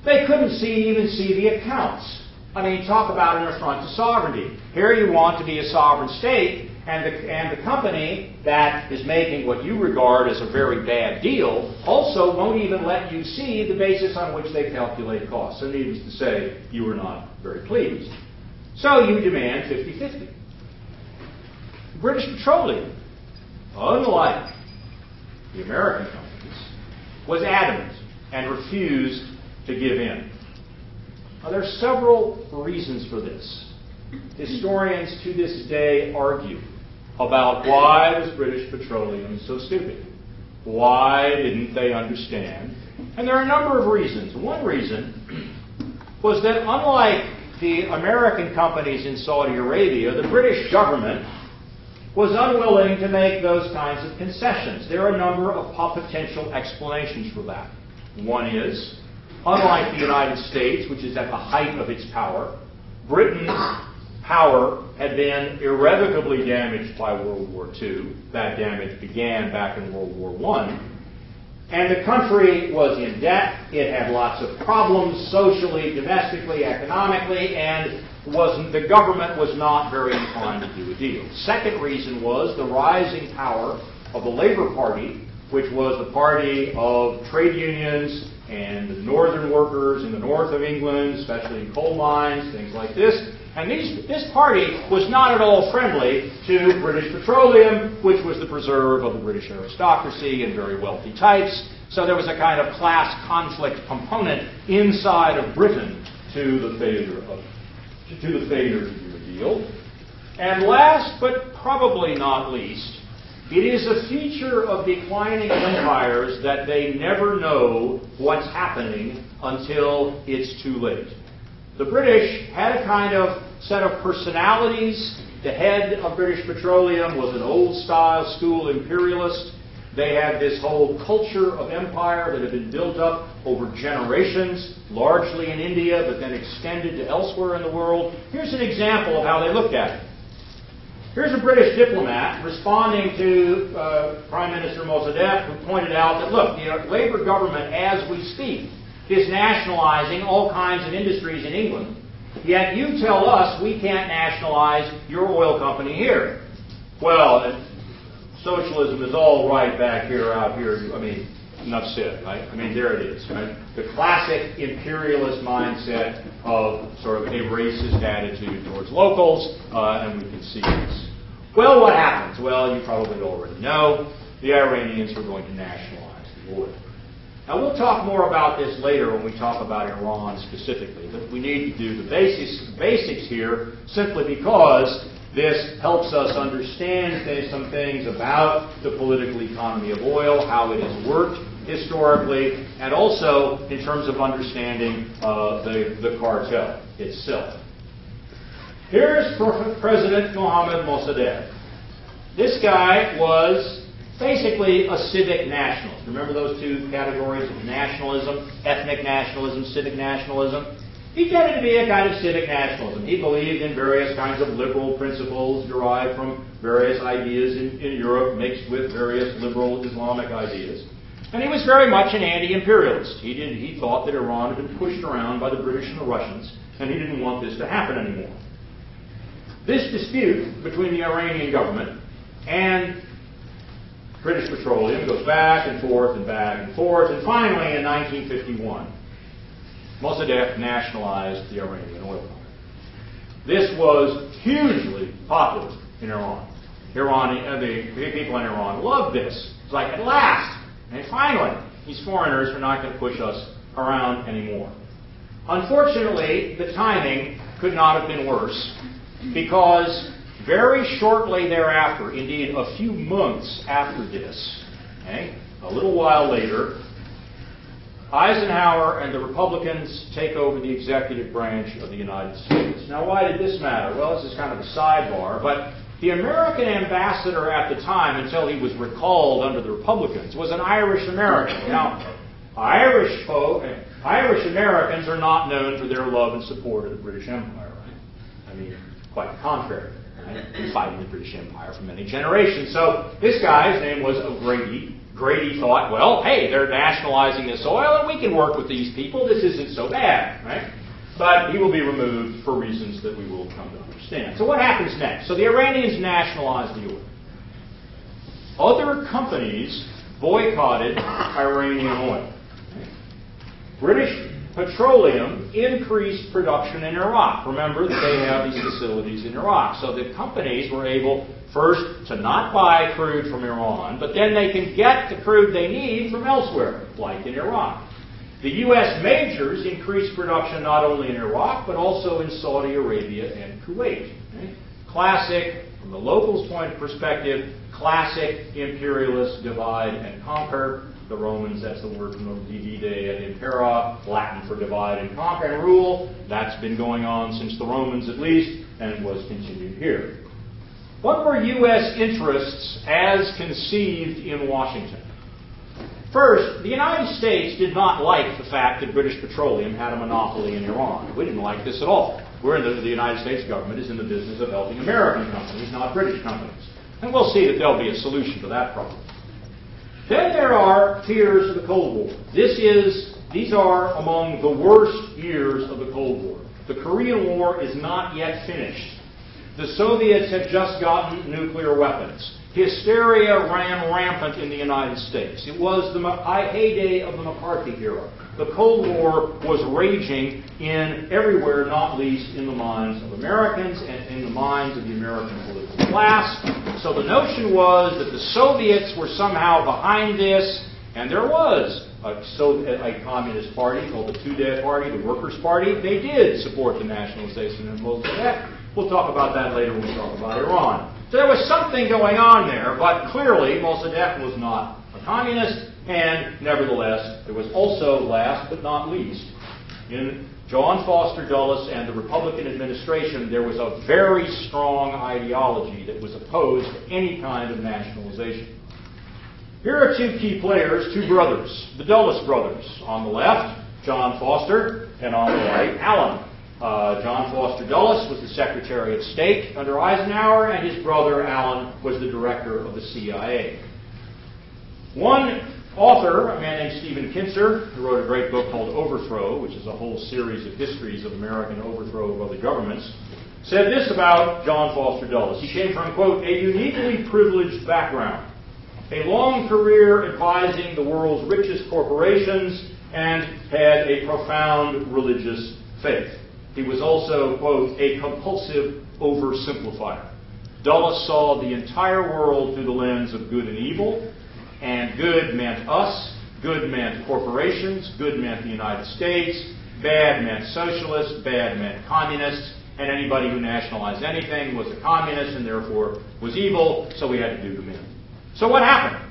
They couldn't even see the accounts. I mean, talk about an affront to sovereignty. Here you want to be a sovereign state, And the company that is making what you regard as a very bad deal also won't even let you see the basis on which they calculate costs. So needless to say, you are not very pleased. So you demand 50-50. British Petroleum, unlike the American companies, was adamant and refused to give in. Now, there are several reasons for this. Historians to this day argue about why was British Petroleum so stupid? Why didn't they understand? And there are a number of reasons. One reason was that unlike the American companies in Saudi Arabia, the British government was unwilling to make those kinds of concessions. There are a number of potential explanations for that. One is, unlike the United States, which is at the height of its power, Britain's power had been irrevocably damaged by World War II. That damage began back in World War I. And the country was in debt. It had lots of problems socially, domestically, economically, and the government was not very inclined to do a deal. Second reason was the rising power of the Labour Party, which was the party of trade unions and the northern workers in the north of England, especially in coal mines, things like this. And this party was not at all friendly to British Petroleum, which was the preserve of the British aristocracy and very wealthy types. So there was a kind of class conflict component inside of Britain to the failure to do a deal. And last, but probably not least, it is a feature of declining empires that they never know what's happening until it's too late. The British had a kind of set of personalities. The head of British Petroleum was an old-style school imperialist. They had this whole culture of empire that had been built up over generations, largely in India, but then extended to elsewhere in the world. Here's an example of how they looked at it. Here's a British diplomat responding to Prime Minister Mossadegh, who pointed out that, look, the Labour government, as we speak, is nationalizing all kinds of industries in England. Yet you tell us we can't nationalize your oil company here. Well, socialism is all right back here, out here. I mean, enough said, right? I mean, there it is, right? The classic imperialist mindset of sort of a racist attitude towards locals, and we can see this. Well, what happens? Well, you probably already know. The Iranians are going to nationalize the oil. Now, we'll talk more about this later when we talk about Iran specifically, but we need to do the basics here simply because this helps us understand some things about the political economy of oil, how it has worked historically, and also in terms of understanding the cartel itself. Here's President Mohammad Mossadegh. This guy was basically a civic nationalist. Remember those two categories of nationalism, ethnic nationalism, civic nationalism? He tended to be a kind of civic nationalism. He believed in various kinds of liberal principles derived from various ideas in Europe, mixed with various liberal Islamic ideas. And he was very much an anti-imperialist. He thought that Iran had been pushed around by the British and the Russians, and he didn't want this to happen anymore. This dispute between the Iranian government and British Petroleum goes back and forth and back and forth, and finally in 1951, Mossadegh nationalized the Iranian oil company. This was hugely popular in Iran. The people in Iran loved this. It's like, at last, and finally, these foreigners are not going to push us around anymore. Unfortunately, the timing could not have been worse, because very shortly thereafter, indeed a few months after this, a little while later, Eisenhower and the Republicans take over the executive branch of the United States. Now, why did this matter? Well, this is kind of a sidebar, but the American ambassador at the time, until he was recalled under the Republicans, was an Irish American. Now, Irish Americans are not known for their love and support of the British Empire, right? I mean, quite the contrary. Been fighting the British Empire for many generations. So this guy's name was O'Grady. Grady thought, well, hey, they're nationalizing this oil, and we can work with these people. This isn't so bad, right? but he will be removed for reasons that we will come to understand. So what happens next? So the Iranians nationalize the oil. Other companies boycotted Iranian oil. British Petroleum increased production in Iraq. Remember that they have these facilities in Iraq. So the companies were able, first, to not buy crude from Iran, but then they can get the crude they need from elsewhere, like in Iraq. The U.S. majors increased production not only in Iraq, but also in Saudi Arabia and Kuwait. Okay? Classic, from the locals' point of perspective, classic imperialist divide and conquer. The Romans, that's the word from the divide et impera, Latin for divide and conquer and rule. That's been going on since the Romans at least, and was continued here. What were U.S. interests as conceived in Washington? First, the United States did not like the fact that British Petroleum had a monopoly in Iran. We didn't like this at all. The United States government is in the business of helping American companies, not British companies. And we'll see that there'll be a solution to that problem. Then there are fears of the Cold War. These are among the worst years of the Cold War. The Korean War is not yet finished. The Soviets had just gotten nuclear weapons. Hysteria ran rampant in the United States. It was the heyday of the McCarthy era. The Cold War was raging everywhere, not least in the minds of Americans and in the minds of the American political class. So the notion was that the Soviets were somehow behind this, and there was a communist party called the Tudeh Party, the Workers' Party. They did support the nationalization of Mossadegh. We'll talk about that later when we talk about Iran. So there was something going on there, but clearly Mossadegh was not a communist, and nevertheless, there was also, last but not least, in John Foster Dulles and the Republican administration, there was a very strong ideology that was opposed to any kind of nationalization. Here are two key players, two brothers, the Dulles brothers. On the left, John Foster, and on the right, Allen. John Foster Dulles was the Secretary of State under Eisenhower, and his brother, Allen, was the director of the CIA. One author, a man named Stephen Kinzer, who wrote a great book called Overthrow, which is a whole series of histories of American overthrow of other governments, said this about John Foster Dulles. He came from, quote, a uniquely privileged background, a long career advising the world's richest corporations, and had a profound religious faith. He was also, quote, a compulsive oversimplifier. Dulles saw the entire world through the lens of good and evil, and good meant us, good meant corporations, good meant the United States, bad meant socialists, bad meant communists, and anybody who nationalized anything was a communist and therefore was evil, so we had to do them in. So what happened?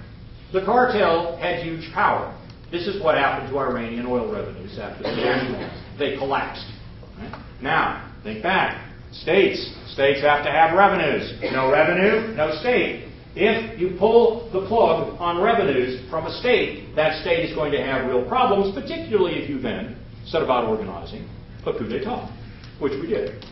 The cartel had huge power. This is what happened to Iranian oil revenues after the nationalized. They collapsed. Right? Now, think back. States have to have revenues. No revenue, no state. If you pull the plug on revenues from a state, that state is going to have real problems, particularly if you then set about organizing a coup d'etat, which we did.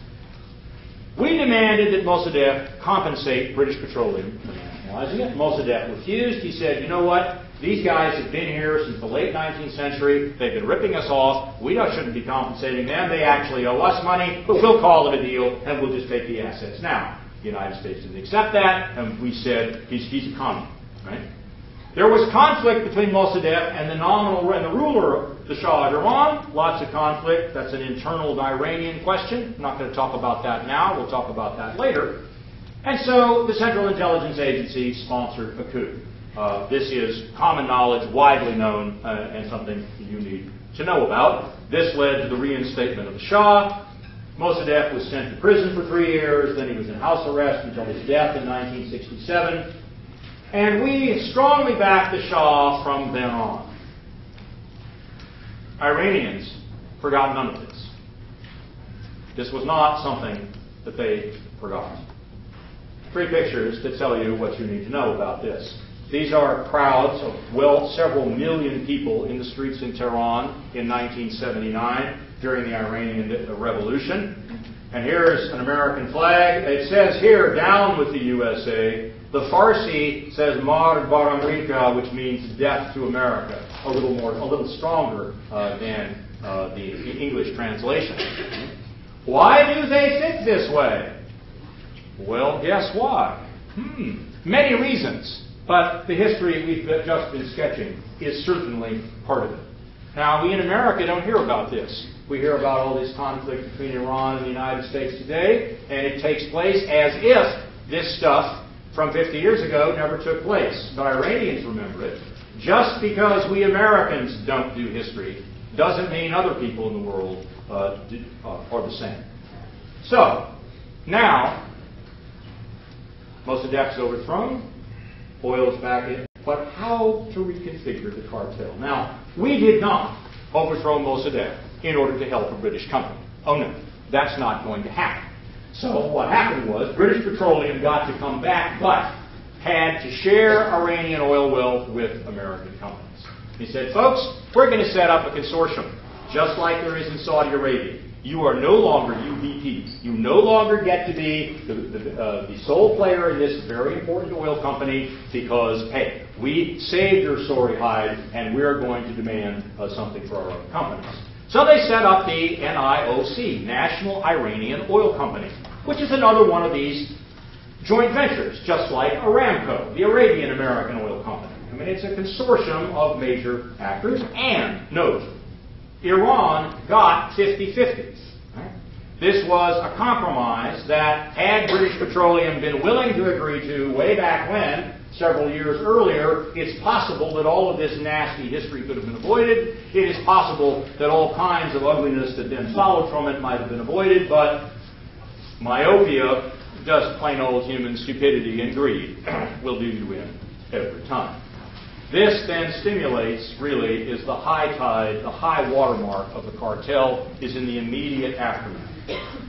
We demanded that Mossadegh compensate British Petroleum for nationalizing it. Mossadegh refused. He said, you know what? These guys have been here since the late 19th century. They've been ripping us off. We shouldn't be compensating them. They actually owe us money, but we'll call it a deal, and we'll just take the assets now. The United States didn't accept that, and we said, he's a commie. Right? There was conflict between Mossadegh and the ruler, the Shah of Iran. Lots of conflict. That's an internal Iranian question. I'm not going to talk about that now. We'll talk about that later. And so the Central Intelligence Agency sponsored a coup. This is common knowledge, widely known, and something you need to know about. This led to the reinstatement of the Shah. Mossadegh was sent to prison for 3 years. Then he was in house arrest until his death in 1967. And we strongly backed the Shah from then on. Iranians forgot none of this. This was not something that they forgot. 3 pictures that tell you what you need to know about this. These are crowds of, several million people in the streets in Tehran in 1979 during the Iranian Revolution. And here's an American flag. It says here, down with the USA. The Farsi says Mar Bar America, which means death to America. A little stronger than the English translation. Why do they think this way? Well, guess why? Many reasons, but the history we've just been sketching is certainly part of it. Now, we in America don't hear about this. We hear about all this conflict between Iran and the United States today, and it takes place as if this stuff from 50 years ago never took place. But Iranians remember it. Just because we Americans don't do history doesn't mean other people in the world are the same. So, now, Mossadegh's overthrown, oil's back in. But how to reconfigure the cartel? Now, we did not overthrow Mossadegh in order to help a British company. Oh no, that's not going to happen. So what happened was British Petroleum got to come back, but had to share Iranian oil wealth with American companies. He said, folks, we're going to set up a consortium, just like there is in Saudi Arabia. You are no longer UBP. You no longer get to be the sole player in this very important oil company because, hey, we saved your sorry hide and we're going to demand something for our own companies. So they set up the NIOC, National Iranian Oil Company, which is another one of these joint ventures, just like Aramco, the Arabian American Oil Company. I mean, it's a consortium of major actors, and note, Iran got 50-50. Right? This was a compromise that, had British Petroleum been willing to agree to way back when, several years earlier, it's possible that all of this nasty history could have been avoided. It is possible that all kinds of ugliness that then followed from it might have been avoided, but myopia, just plain old human stupidity and greed, will do you in every time. This then stimulates, really, is the high tide, the high watermark of the cartel is in the immediate aftermath.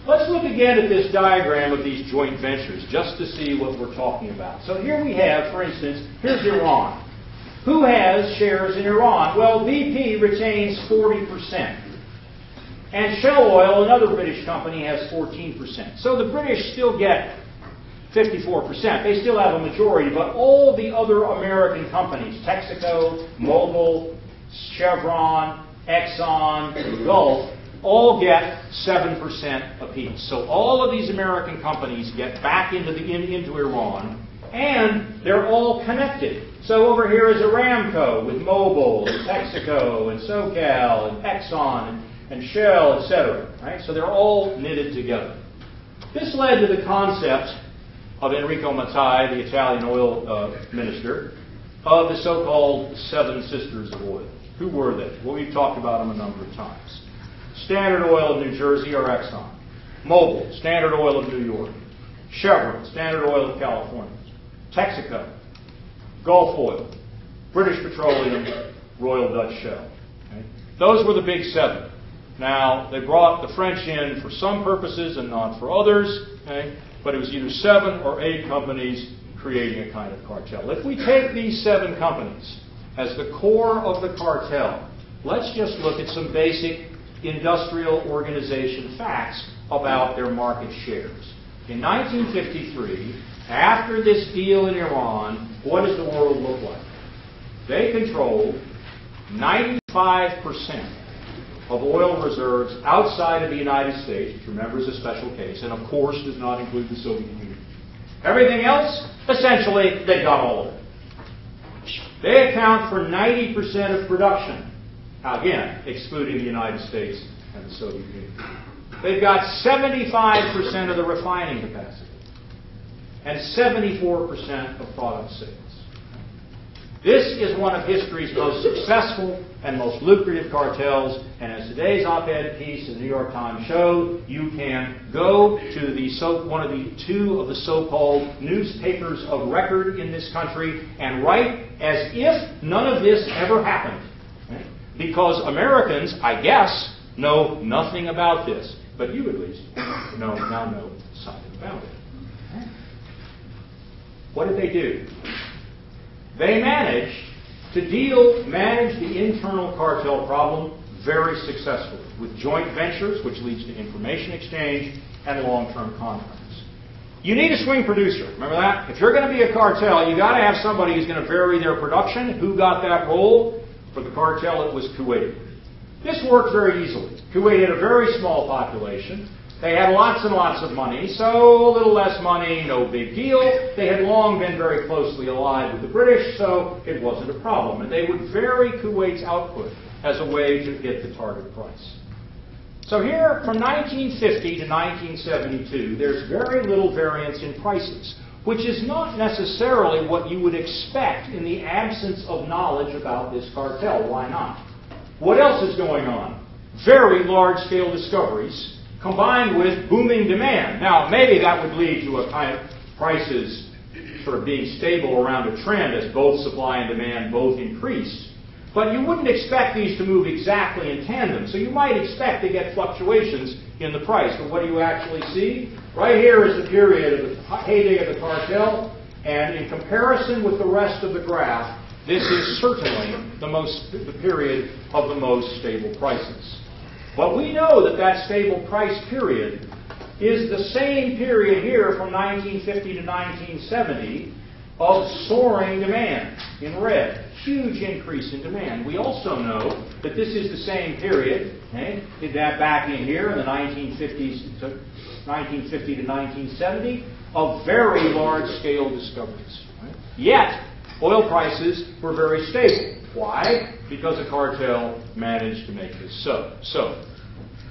Let's look again at this diagram of these joint ventures, just to see what we're talking about. So here we have, for instance, here's Iran. Who has shares in Iran? Well, BP retains 40%. And Shell Oil, another British company, has 14%. So the British still get 54%. They still have a majority, but all the other American companies, Texaco, Mobil, Chevron, Exxon, Gulf, all get 7% apiece. So all of these American companies get back into Iran, and they're all connected. So over here is Aramco with Mobil, and Texaco, and SoCal, and Exxon, and Shell, etc. Right? So they're all knitted together. This led to the concept of Enrico Mattei, the Italian oil minister, of the so-called Seven Sisters of Oil. Who were they? Well, we've talked about them a number of times. Standard Oil of New Jersey, or Exxon. Mobil, Standard Oil of New York. Chevron, Standard Oil of California. Texaco, Gulf Oil, British Petroleum, Royal Dutch Shell. Okay? Those were the big seven. Now, they brought the French in for some purposes and not for others, okay? But it was either 7 or 8 companies creating a kind of cartel. If we take these 7 companies as the core of the cartel, let's just look at some basic industrial organization facts about their market shares. In 1953, after this deal in Iran, what does the world look like? They controlled 95% of oil reserves outside of the United States, which remember is a special case, and of course does not include the Soviet Union. Everything else, essentially, they got all of it. They account for 90% of production. Now, again, excluding the United States and the Soviet Union. They've got 75% of the refining capacity and 74% of product sales. This is one of history's most successful and most lucrative cartels, and as today's op-ed piece in the New York Times showed, you can go to one of the 2 of the so-called newspapers of record in this country and write as if none of this ever happened. Right? Because Americans, I guess, know nothing about this. But you, at least, now know something about it. Right? What did they do? They managed to manage the internal cartel problem very successfully with joint ventures, which leads to information exchange and long-term contracts. You need a swing producer. Remember that? If you're going to be a cartel, you got to have somebody who's going to vary their production. Who got that role? For the cartel, it was Kuwait. This worked very easily. Kuwait had a very small population. They had lots and lots of money, so a little less money, no big deal. They had long been very closely allied with the British, so it wasn't a problem. And they would vary Kuwait's output as a way to get the target price. So here, from 1950 to 1972, there's very little variance in prices, which is not necessarily what you would expect in the absence of knowledge about this cartel. Why not? What else is going on? Very large-scale discoveries combined with booming demand. Now, maybe that would lead to a kind of prices sort of being stable around a trend as both supply and demand both increased. But you wouldn't expect these to move exactly in tandem. So you might expect to get fluctuations in the price. But what do you actually see? Right here is the period of the heyday of the cartel. And in comparison with the rest of the graph, this is certainly the period of the most stable prices. But we know that that stable price period is the same period here from 1950 to 1970 of soaring demand in red. Huge increase in demand. We also know that this is the same period, did that back in here in the 1950s to 1950 to 1970, of very large-scale discoveries. Right? Yet, oil prices were very stable. Why? Because the cartel managed to make this so. So,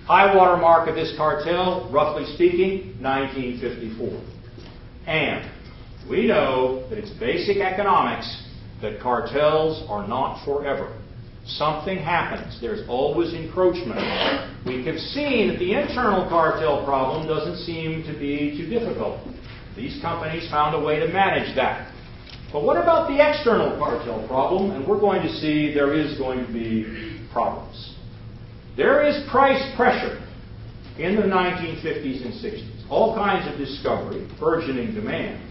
high water mark of this cartel, roughly speaking, 1954. And we know that it's basic economics that cartels are not forever. Something happens. There's always encroachment. We have seen that the internal cartel problem doesn't seem to be too difficult. These companies found a way to manage that. But what about the external cartel problem? And we're going to see there is going to be problems. There is price pressure in the 1950s and 60s. All kinds of discovery, burgeoning demand.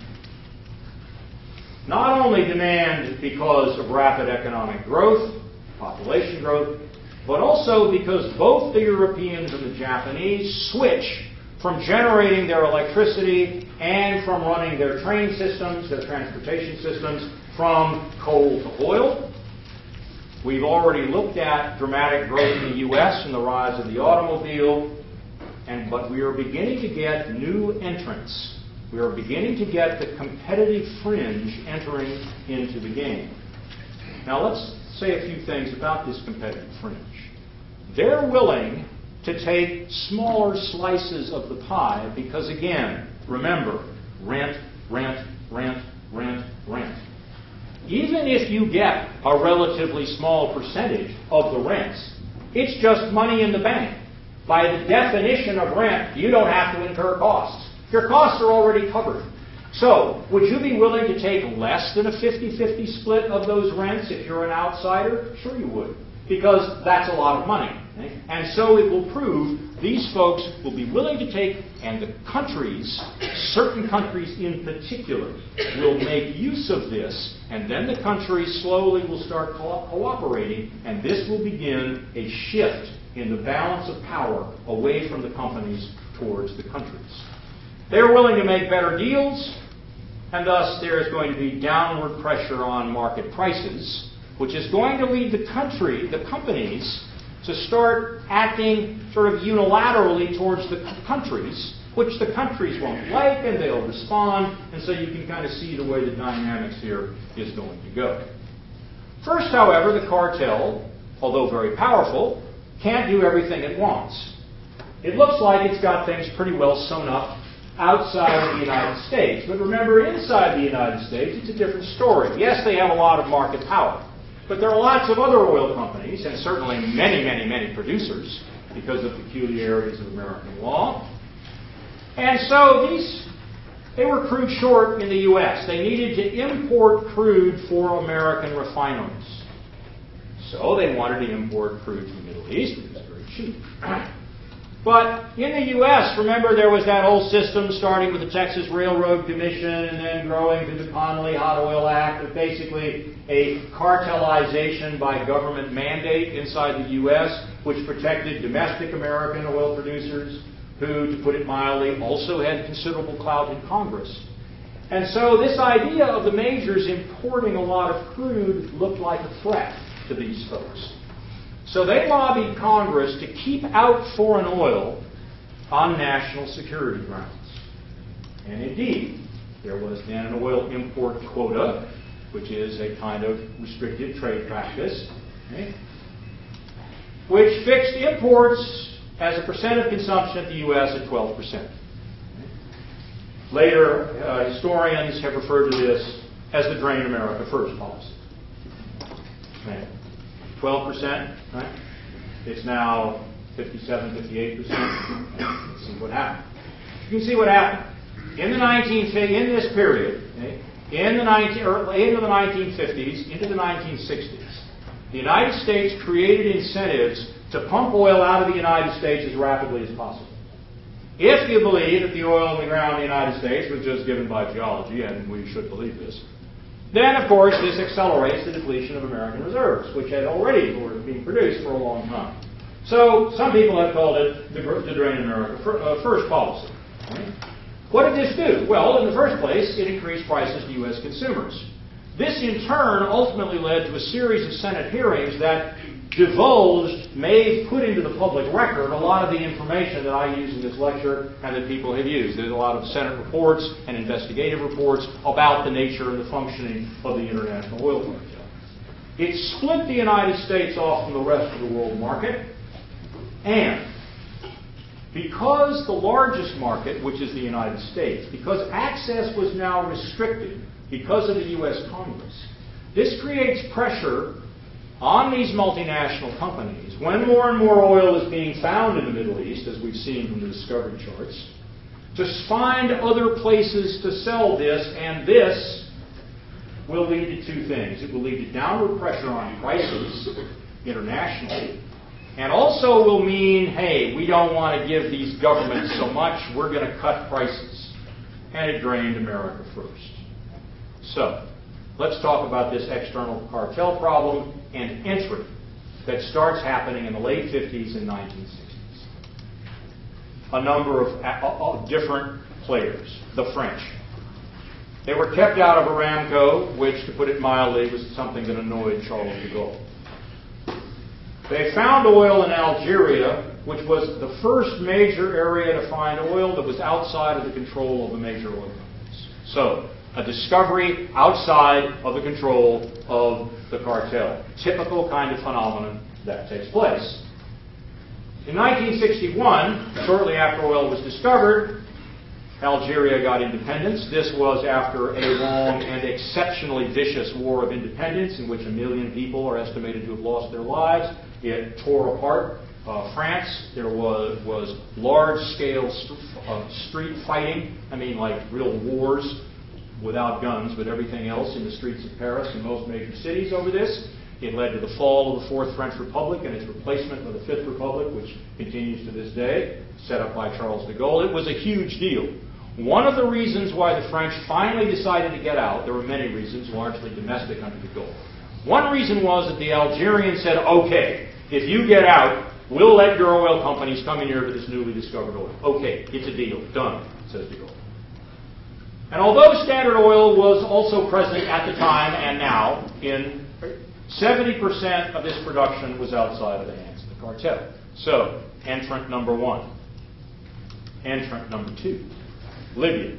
Not only demand because of rapid economic growth, population growth, but also because both the Europeans and the Japanese switch from generating their electricity and from running their train systems, their transportation systems, from coal to oil. We've already looked at dramatic growth in the U.S. and the rise of the automobile, but we are beginning to get new entrants. We are beginning to get the competitive fringe entering into the game. Now let's say a few things about this competitive fringe. They're willing to take smaller slices of the pie because, again, remember, rent, rent, rent, rent, rent. Even if you get a relatively small percentage of the rents, it's just money in the bank. By the definition of rent, you don't have to incur costs. Your costs are already covered. So, would you be willing to take less than a 50-50 split of those rents if you're an outsider? Sure you would, because that's a lot of money. And so it will prove these folks will be willing to take, and the countries, certain countries in particular, will make use of this, and then the countries slowly will start cooperating, and this will begin a shift in the balance of power away from the companies towards the countries. They're willing to make better deals, and thus there is going to be downward pressure on market prices, which is going to lead the companies, to start acting sort of unilaterally towards the countries, which the countries won't like, and they'll respond, and so you can kind of see the way the dynamics here is going to go. First, however, the cartel, although very powerful, can't do everything it wants. It looks like it's got things pretty well sewn up outside of the United States. But remember, inside the United States, it's a different story. Yes, they have a lot of market power. But there are lots of other oil companies, and certainly many, many, many producers, because of peculiarities of American law. And so they were crude short in the U.S. They needed to import crude for American refineries. So they wanted to import crude from the Middle East, which is very cheap. But in the U.S., remember, there was that whole system starting with the Texas Railroad Commission and then growing to the Connolly Hot Oil Act of basically a cartelization by government mandate inside the U.S., which protected domestic American oil producers who, to put it mildly, also had considerable clout in Congress. And so this idea of the majors importing a lot of crude looked like a threat to these folks. So they lobbied Congress to keep out foreign oil on national security grounds. And indeed, there was then an oil import quota, which is a kind of restricted trade practice, okay, which fixed imports as a percent of consumption at the U.S. at 12%. Later, historians have referred to this as the Drain America First policy. Okay. 12%, right? It's now 57, 58%. Let's see what happened. You can see what happened. In this period, okay, into the 1950s, into the 1960s, the United States created incentives to pump oil out of the United States as rapidly as possible. If you believe that the oil in the ground in the United States was just given by geology, and we should believe this, then, of course, this accelerates the depletion of American reserves, which had already been produced for a long time. So, some people have called it the Drain America First policy. Right? What did this do? Well, in the first place, it increased prices to U.S. consumers. This, in turn, ultimately led to a series of Senate hearings that divulged, put into the public record a lot of the information that I use in this lecture and that people have used. There's a lot of Senate reports and investigative reports about the nature and the functioning of the international oil cartel. It split the United States off from the rest of the world market, and because the largest market, which is the United States, because access was now restricted because of the U.S. Congress, this creates pressure on these multinational companies, when more and more oil is being found in the Middle East, as we've seen from the discovery charts, to find other places to sell this, and this will lead to two things. It will lead to downward pressure on prices internationally, and also will mean, hey, we don't want to give these governments so much, we're going to cut prices. And it drained America first. So, let's talk about this external cartel problem and entry that starts happening in the late 50s and 1960s. A number of different players. The French. They were kept out of Aramco, which, to put it mildly, was something that annoyed Charles de Gaulle. They found oil in Algeria, which was the first major area to find oil that was outside of the control of the major oil companies. So, a discovery outside of the control of the cartel. Typical kind of phenomenon that takes place. In 1961, shortly after oil was discovered, Algeria got independence. This was after a long and exceptionally vicious war of independence in which 1 million people are estimated to have lost their lives. It tore apart France. There was large-scale street fighting. I mean, like real wars without guns, but everything else in the streets of Paris and most major cities over this. It led to the fall of the Fourth French Republic and its replacement with the Fifth Republic, which continues to this day, set up by Charles de Gaulle. It was a huge deal. One of the reasons why the French finally decided to get out, there were many reasons, largely domestic under de Gaulle. One reason was that the Algerians said, okay, if you get out, we'll let your oil companies come in here to this newly discovered oil. Okay, it's a deal. Done, says de Gaulle. And although Standard Oil was also present at the time and now, in 70% of this production was outside of the hands of the cartel. So, entrant number one. Entrant number two, Libya.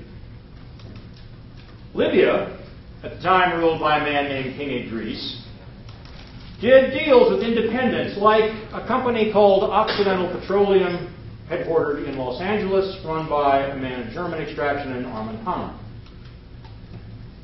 Libya, at the time ruled by a man named King Idris, did deals with independents like a company called Occidental Petroleum, headquartered in Los Angeles, run by a man of German extraction named Armand Hammer.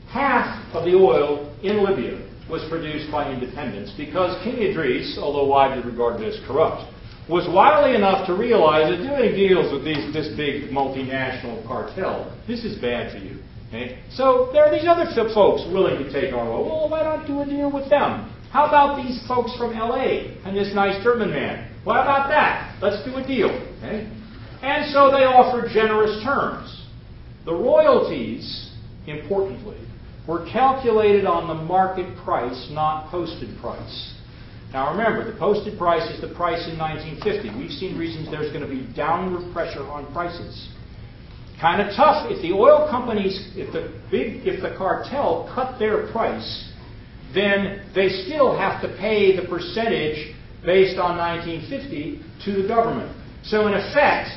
Half of the oil in Libya was produced by independents because King Idris, although widely regarded as corrupt, was wily enough to realize that doing deals with this big multinational cartel, this is bad for you. Okay? So there are these other folks willing to take our oil. Well, why not do a deal with them? How about these folks from L.A. and this nice German man? What about that? Let's do a deal. Okay? And so they offered generous terms. The royalties, importantly, were calculated on the market price, not posted price. Now remember, the posted price is the price in 1950. We've seen reasons there's going to be downward pressure on prices. Kind of tough. If the oil companies, if the cartel cut their price, then they still have to pay the percentage based on 1950 to the government. So in effect,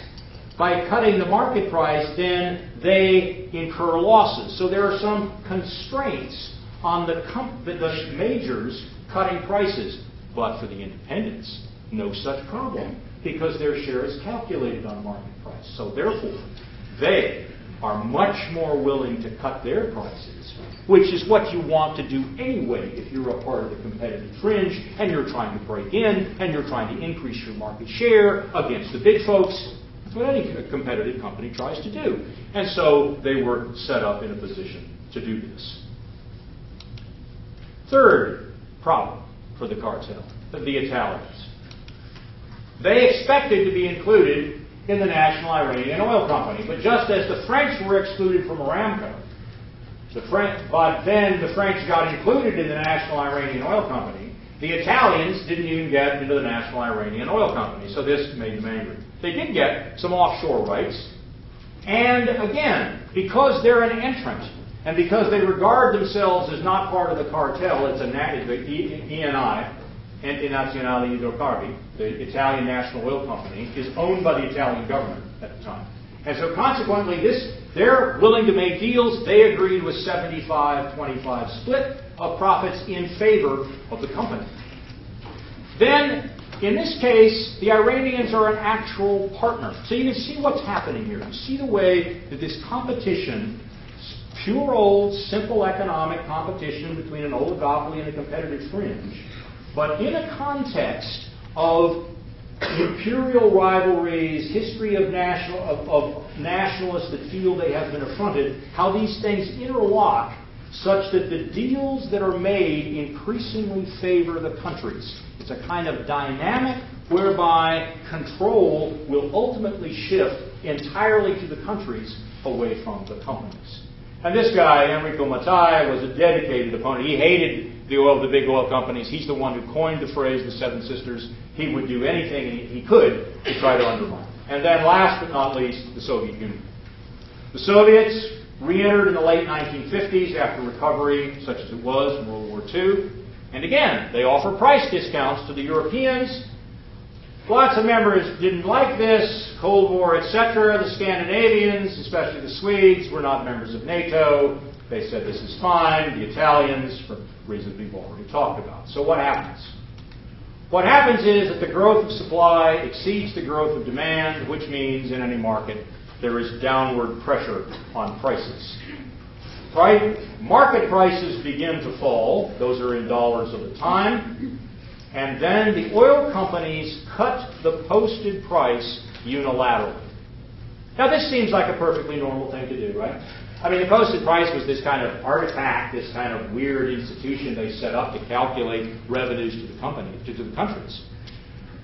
by cutting the market price, then they incur losses. So there are some constraints on the majors cutting prices. But for the independents, no such problem, because their share is calculated on market price. So therefore, they are much more willing to cut their prices, which is what you want to do anyway if you're a part of the competitive fringe and you're trying to break in and you're trying to increase your market share against the big folks. That's what any competitive company tries to do. And so they were set up in a position to do this. Third problem for the cartel, the Italians. They expected to be included in the National Iranian Oil Company, but just as the French were excluded from Aramco, but then the French got included in the National Iranian Oil Company, the Italians didn't even get into the National Iranian Oil Company, so this made them angry. They did get some offshore rights, and again, because they're an entrant, and because they regard themselves as not part of the cartel, it's the ENI, Ente Nazionale Idrocarburi, the Italian National Oil Company, is owned by the Italian government at the time. And so consequently, they're willing to make deals. They agreed with 75-25 split of profits in favor of the company. Then, in this case, the Iranians are an actual partner. So you can see what's happening here. You see the way that this competition, pure old, simple economic competition between an oligopoly and a competitive fringe, but in a context of imperial rivalries, history of nationalists that feel they have been affronted, how these things interlock such that the deals that are made increasingly favor the countries. It's a kind of dynamic whereby control will ultimately shift entirely to the countries away from the companies. And this guy, Enrico Mattei, was a dedicated opponent. He hated the big oil companies. He's the one who coined the phrase the Seven Sisters. He would do anything he could to try to undermine. And then last but not least, the Soviet Union. The Soviets re-entered in the late 1950s after recovery, such as it was in World War II. And again, they offer price discounts to the Europeans. Lots of members didn't like this, Cold War, etc. The Scandinavians, especially the Swedes, were not members of NATO. They said this is fine. The Italians, for reasons we've already talked about. So what happens? What happens is that the growth of supply exceeds the growth of demand, which means in any market there is downward pressure on prices. Right? Market prices begin to fall. Those are in dollars at the time. And then the oil companies cut the posted price unilaterally. Now this seems like a perfectly normal thing to do, right? I mean, the posted price was this kind of artifact, this kind of weird institution they set up to calculate revenues to the countries.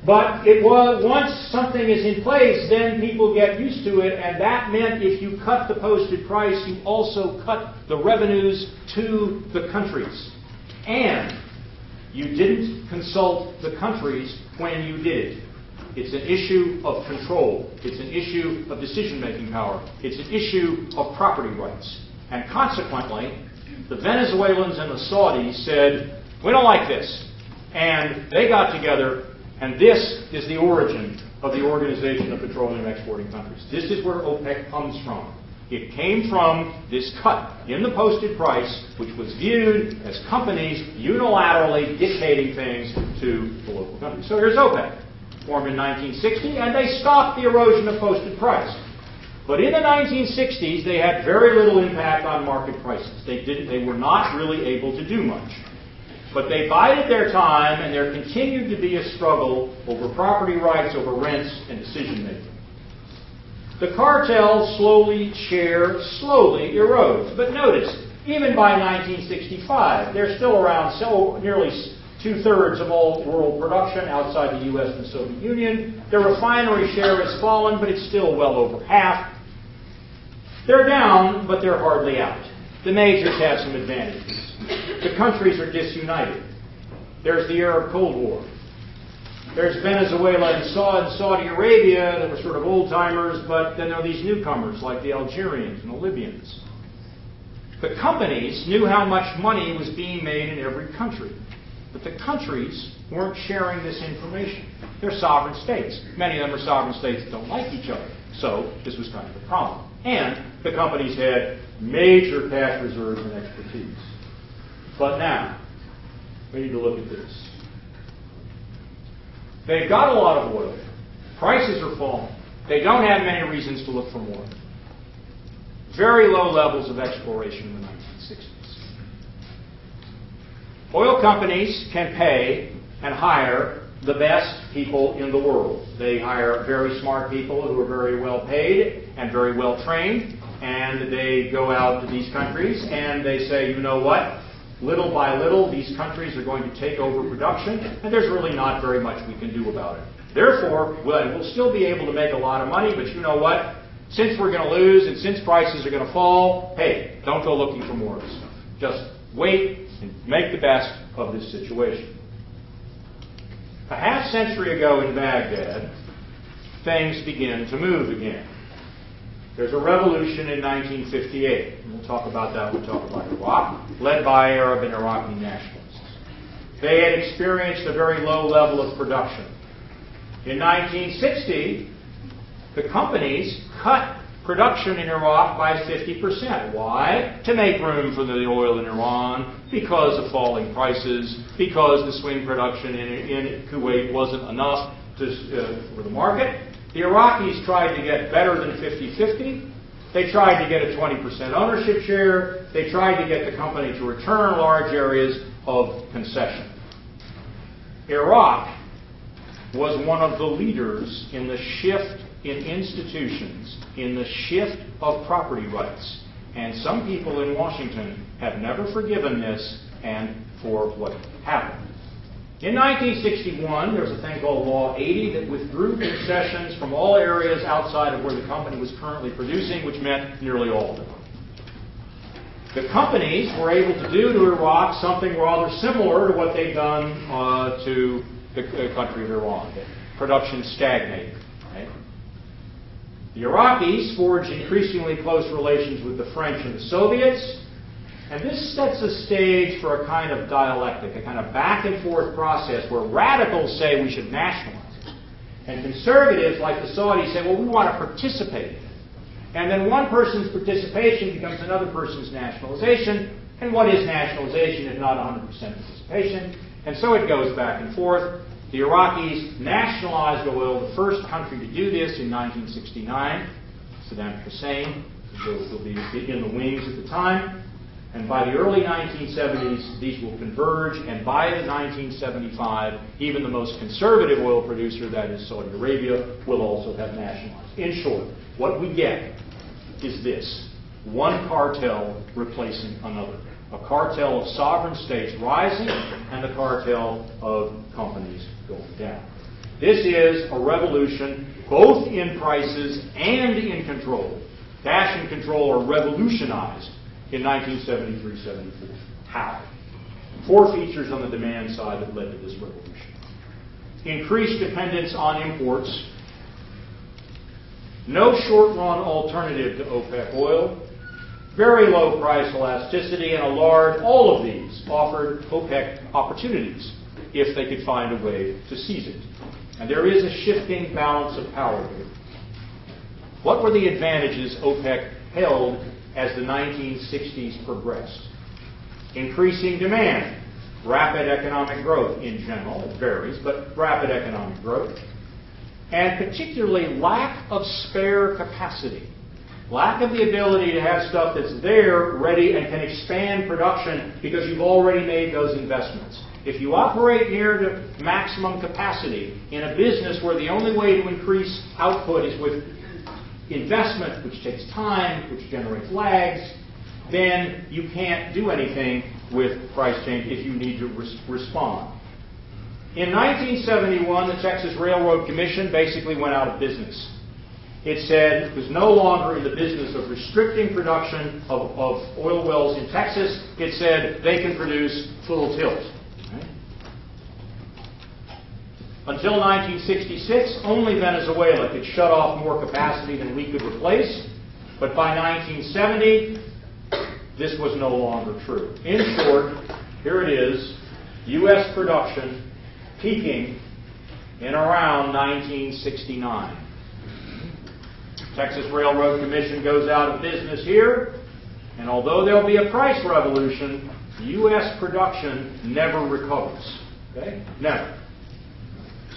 But it was, once something is in place, then people get used to it, and that meant if you cut the posted price, you also cut the revenues to the countries. And you didn't consult the countries when you did it. It's an issue of control. It's an issue of decision-making power. It's an issue of property rights. And consequently, the Venezuelans and the Saudis said, we don't like this. And they got together, and this is the origin of the Organization of Petroleum Exporting Countries. This is where OPEC comes from. It came from this cut in the posted price, which was viewed as companies unilaterally dictating things to the local countries. So here's OPEC, formed in 1960, and they stopped the erosion of posted price. But in the 1960s, they had very little impact on market prices. They were not really able to do much. But they bided their time, and there continued to be a struggle over property rights, over rents, and decision-making. The cartel slowly erodes. But notice, even by 1965, they're still around nearly two-thirds of all world production outside the U.S. and the Soviet Union. Their refinery share has fallen, but it's still well over half. They're down, but they're hardly out. The majors have some advantages. The countries are disunited. There's the Arab Cold War. There's Venezuela and Saudi Arabia that were sort of old-timers, but then there are these newcomers like the Algerians and the Libyans. The companies knew how much money was being made in every country. But the countries weren't sharing this information. They're sovereign states. Many of them are sovereign states that don't like each other. So this was kind of a problem. And the companies had major cash reserves and expertise. But now, we need to look at this. They've got a lot of oil. Prices are falling. They don't have many reasons to look for more. Very low levels of exploration in the 1960s. Oil companies can pay and hire the best people in the world. They hire very smart people who are very well paid and very well trained, and they go out to these countries and they say, you know what? Little by little, these countries are going to take over production, and there's really not very much we can do about it. Therefore, we'll still be able to make a lot of money, but you know what? Since we're going to lose and since prices are going to fall, hey, don't go looking for more of this stuff. Just wait and make the best of this situation. A half century ago in Baghdad, things begin to move again. There's a revolution in 1958. And we'll talk about that when we talk about Iraq, led by Arab and Iraqi nationalists. They had experienced a very low level of production. In 1960, the companies cut production in Iraq by 50%. Why? To make room for the oil in Iran, because of falling prices, because the swing production in Kuwait wasn't enough for the market. The Iraqis tried to get better than 50-50. They tried to get a 20% ownership share. They tried to get the company to return large areas of concession. Iraq was one of the leaders in the shift in institutions, in the shift of property rights. And some people in Washington have never forgiven this and for what happened. In 1961, there was a thing called Law 80 that withdrew concessions from all areas outside of where the company was currently producing, which meant nearly all of them. The companies were able to do to Iraq something rather similar to what they'd done to the country of Iran. Production stagnated. Right? The Iraqis forged increasingly close relations with the French and the Soviets, and this sets a stage for a kind of dialectic, a kind of back and forth process where radicals say we should nationalize it, and conservatives like the Saudis say, well, we want to participate in it. And then one person's participation becomes another person's nationalization, and what is nationalization if not 100% participation? And so it goes back and forth. The Iraqis nationalized oil, the first country to do this in 1969. Saddam Hussein will be in the wings at the time. And by the early 1970s, these will converge. And by the 1975, even the most conservative oil producer, that is Saudi Arabia, will also have nationalized. In short, what we get is this: one cartel replacing another. A cartel of sovereign states rising and a cartel of companies going down. This is a revolution both in prices and in control. Cash and control are revolutionized in 1973-74. How? Four features on the demand side that led to this revolution. Increased dependence on imports. No short-run alternative to OPEC oil. Very low price elasticity, and all of these offered OPEC opportunities if they could find a way to seize it. And there is a shifting balance of power here. What were the advantages OPEC held as the 1960s progressed? Increasing demand, rapid economic growth in general, it varies, but rapid economic growth, and particularly lack of spare capacity. Lack of the ability to have stuff that's there, ready, and can expand production because you've already made those investments. If you operate near to maximum capacity in a business where the only way to increase output is with investment, which takes time, which generates lags, then you can't do anything with price change if you need to respond. In 1971, the Texas Railroad Commission basically went out of business. It said it was no longer in the business of restricting production of oil wells in Texas. It said they can produce full tilt. Right? Until 1966, only Venezuela could shut off more capacity than we could replace. But by 1970, this was no longer true. In short, here it is. U.S. production peaking in around 1969. Texas Railroad Commission goes out of business here, and although there'll be a price revolution, U.S. production never recovers. Okay? Never.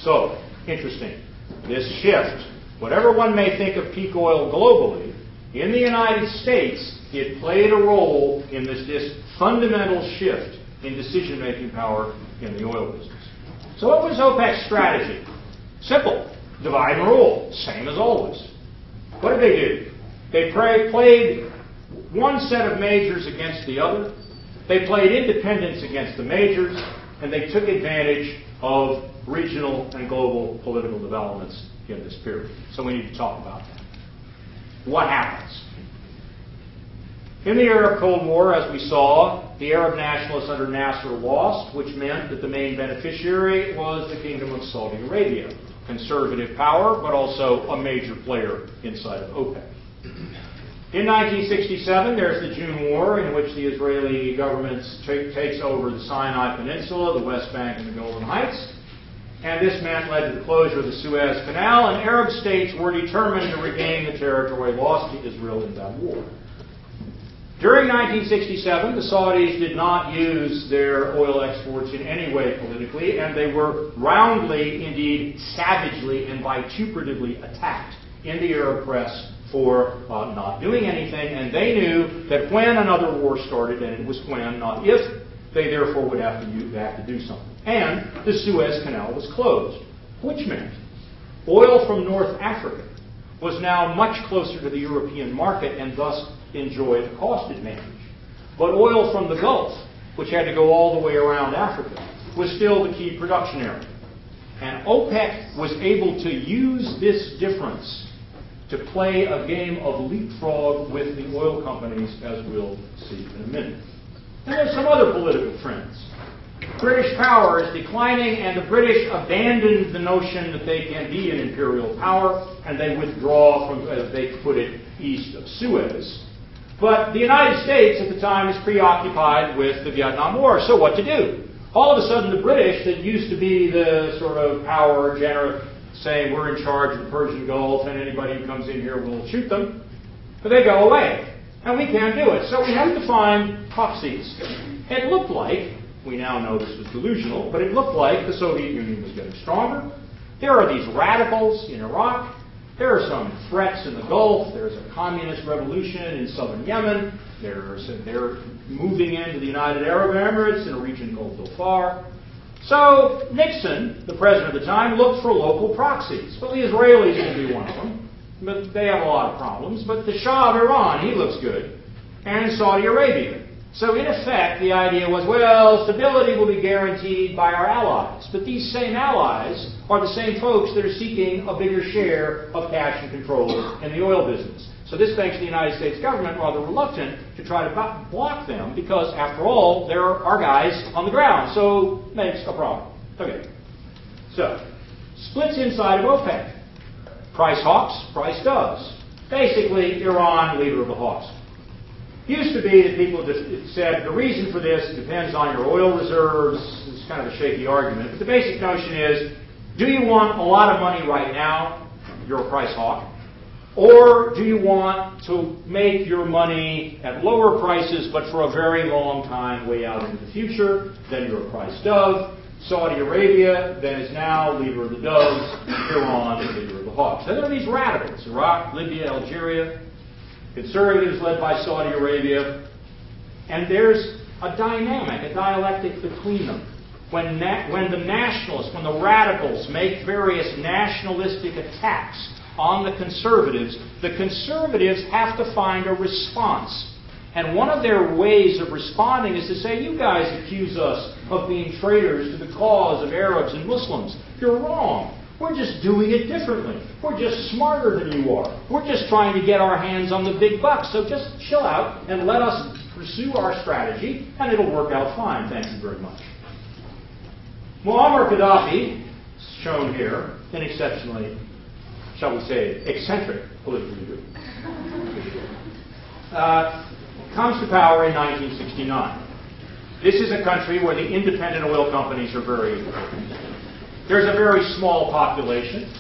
So, interesting. This shift, whatever one may think of peak oil globally, in the United States, it played a role in this fundamental shift in decision-making power in the oil business. So what was OPEC's strategy? Simple. Divide and rule. Same as always. What did they do? They played one set of majors against the other. They played independents against the majors, and they took advantage of regional and global political developments in this period. So we need to talk about that. What happens? In the Arab Cold War, as we saw, the Arab nationalists under Nasser lost, which meant that the main beneficiary was the Kingdom of Saudi Arabia, conservative power, but also a major player inside of OPEC. In 1967, there's the June War, in which the Israeli government takes over the Sinai Peninsula, the West Bank, and the Golan Heights. And this led to the closure of the Suez Canal, and Arab states were determined to regain the territory lost to Israel in that war. During 1967, the Saudis did not use their oil exports in any way politically, and they were roundly, indeed savagely and vituperatively attacked in the Arab press for not doing anything, and they knew that when another war started, and it was when, not if, they therefore would have to do something. And the Suez Canal was closed, which meant oil from North Africa was now much closer to the European market and thus enjoyed a cost advantage. But oil from the Gulf, which had to go all the way around Africa, was still the key production area. And OPEC was able to use this difference to play a game of leapfrog with the oil companies, as we'll see in a minute. And there's some other political trends. British power is declining, and the British abandoned the notion that they can be an imperial power, and they withdraw from, as they put it, east of Suez. But the United States at the time is preoccupied with the Vietnam War, so what to do? All of a sudden the British, that used to be the sort of power general saying we're in charge of the Persian Gulf and anybody who comes in here will shoot them, but they go away. And we can't do it. So we have to find proxies. It looked like, we now know this was delusional, but it looked like the Soviet Union was getting stronger. There are these radicals in Iraq. There are some threats in the Gulf. There's a communist revolution in southern Yemen. They're moving into the United Arab Emirates in a region called Dhofar. So Nixon, the president at the time, looked for local proxies. Well, the Israelis will be one of them, but they have a lot of problems. But the Shah of Iran, he looks good, and Saudi Arabia. So in effect, the idea was, well, stability will be guaranteed by our allies. But these same allies are the same folks that are seeking a bigger share of cash and control in the oil business. So this makes the United States government rather reluctant to try to block them because, after all, they're our guys on the ground. So makes a problem. Okay. So, splits inside of OPEC. Price hawks, price doves. Basically, Iran, leader of the hawks. Used to be that people just said the reason for this depends on your oil reserves. It's kind of a shaky argument. But the basic notion is, do you want a lot of money right now? You're a price hawk. Or do you want to make your money at lower prices but for a very long time way out into the future? Then you're a price dove. Saudi Arabia then is now leader of the doves. Iran is leader of the hawks. Then there are these radicals. Iraq, Libya, Algeria. Conservatives led by Saudi Arabia. And there's a dynamic, a dialectic between them. When the nationalists, when the radicals make various nationalistic attacks on the conservatives have to find a response. And one of their ways of responding is to say, you guys accuse us of being traitors to the cause of Arabs and Muslims. You're wrong. We're just doing it differently. We're just smarter than you are. We're just trying to get our hands on the big bucks. So just chill out and let us pursue our strategy, and it'll work out fine. Thank you very much. Muammar Gaddafi, shown here, an exceptionally, shall we say, eccentric political leader, comes to power in 1969. This is a country where the independent oil companies are very important. There's a very small population.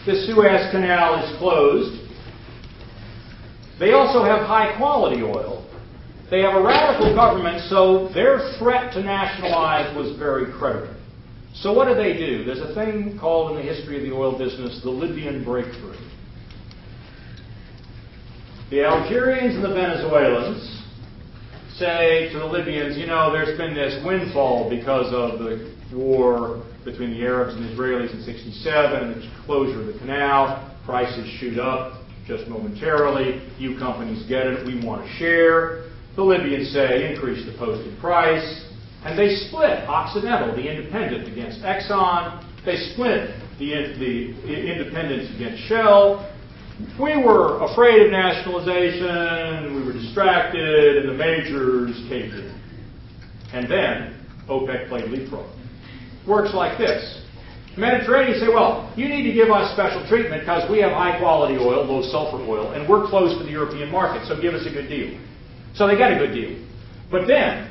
The Suez Canal is closed. They also have high-quality oil. They have a radical government, so their threat to nationalize was very credible. So what do? There's a thing called in the history of the oil business the Libyan breakthrough. The Algerians and the Venezuelans say to the Libyans, you know, there's been this windfall because of the war between the Arabs and the Israelis in '67, the closure of the canal, prices shoot up just momentarily, you companies get it, we want to share. The Libyans say, increase the posted price, and they split Occidental, the independent, against Exxon. They split the independents against Shell. We were afraid of nationalization, we were distracted, and the majors caved in. And then OPEC played leapfrog. Works like this. Mediterranean say, well, you need to give us special treatment because we have high-quality oil, low-sulfur oil, and we're close to the European market, so give us a good deal. So they got a good deal. But then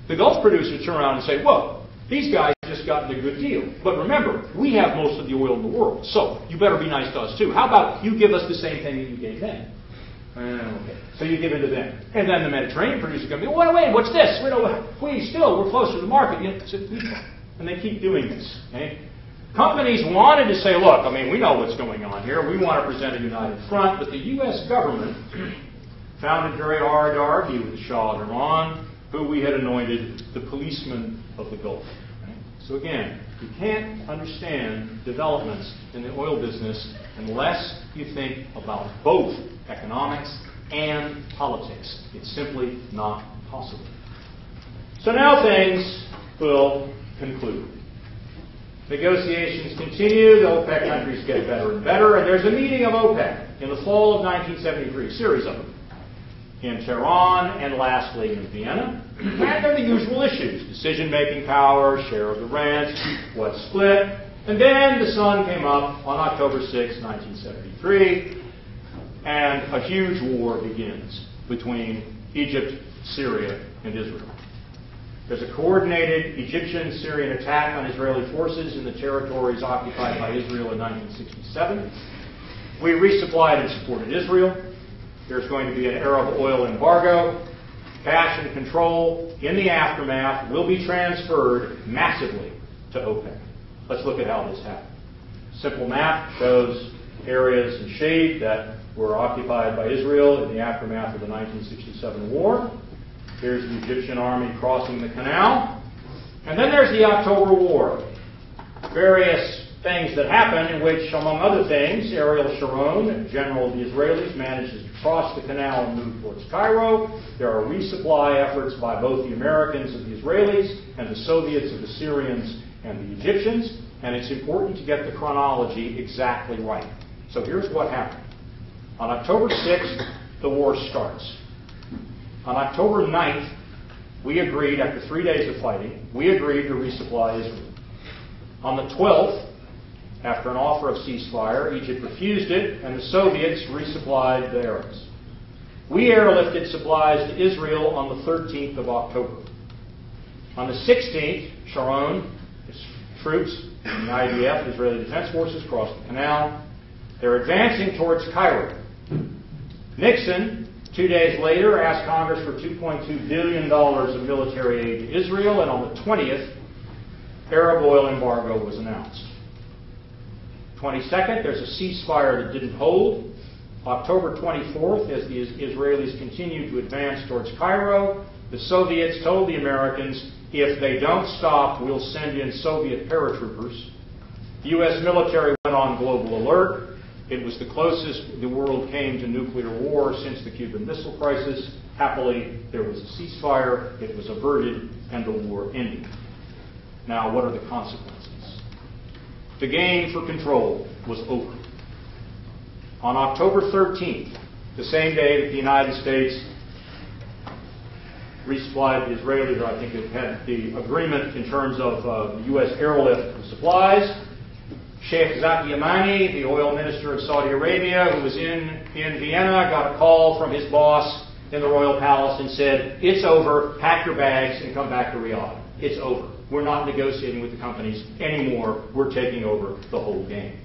the Gulf producers turn around and say, whoa, these guys just gotten a good deal. But remember, we have most of the oil in the world, so you better be nice to us too. How about you give us the same thing that you gave them? Okay. So you give it to them. And then the Mediterranean producers come, wait, what's this? We're closer to the market. And they keep doing this. Okay? Companies wanted to say, look, I mean, we know what's going on here. We want to present a united front. But the U.S. government found it very hard to argue with the Shah of Iran, who we had anointed the policeman of the Gulf. Right? So again, you can't understand developments in the oil business unless you think about both economics and politics. It's simply not possible. So now things will conclude. Negotiations continue, the OPEC countries get better and better, and there's a meeting of OPEC in the fall of 1973, a series of them, in Tehran and lastly in Vienna. And they're the usual issues: decision-making power, share of the rent, what's split. And then the sun came up on October 6, 1973, and a huge war begins between Egypt, Syria, and Israel. There's a coordinated Egyptian-Syrian attack on Israeli forces in the territories occupied by Israel in 1967. We resupplied and supported Israel. There's going to be an Arab oil embargo. Cash and control in the aftermath will be transferred massively to OPEC. Let's look at how this happened. Simple map shows areas in shade that were occupied by Israel in the aftermath of the 1967 war. Here's the Egyptian army crossing the canal. And then there's the October War. Various things that happened in which, among other things, Ariel Sharon, general of the Israelis, manages to cross the canal and move towards Cairo. There are resupply efforts by both the Americans of the Israelis and the Soviets of the Syrians and the Egyptians. And it's important to get the chronology exactly right. So here's what happened. On October 6th, the war starts. On October 9th, we agreed, after 3 days of fighting, we agreed to resupply Israel. On the 12th, after an offer of ceasefire, Egypt refused it, and the Soviets resupplied the Arabs. We airlifted supplies to Israel on the 13th of October. On the 16th, Sharon, his troops, and the IDF, Israeli Defense Forces, crossed the canal. They're advancing towards Cairo. Nixon, 2 days later, asked Congress for $2.2 billion of military aid to Israel, and on the 20th, Arab oil embargo was announced. 22nd, there's a ceasefire that didn't hold. October 24th, as the Israelis continued to advance towards Cairo, the Soviets told the Americans, if they don't stop, we'll send in Soviet paratroopers. The U.S. military went on global alert. It was the closest the world came to nuclear war since the Cuban Missile Crisis. Happily, there was a ceasefire, it was averted, and the war ended. Now, what are the consequences? The game for control was over. On October 13th, the same day that the United States resupplied the Israelis, or I think it had the agreement in terms of the U.S. airlift of supplies, Sheikh Zaki Yamani, the oil minister of Saudi Arabia, who was in Vienna, got a call from his boss in the royal palace and said, it's over, pack your bags and come back to Riyadh. It's over. We're not negotiating with the companies anymore. We're taking over the whole game.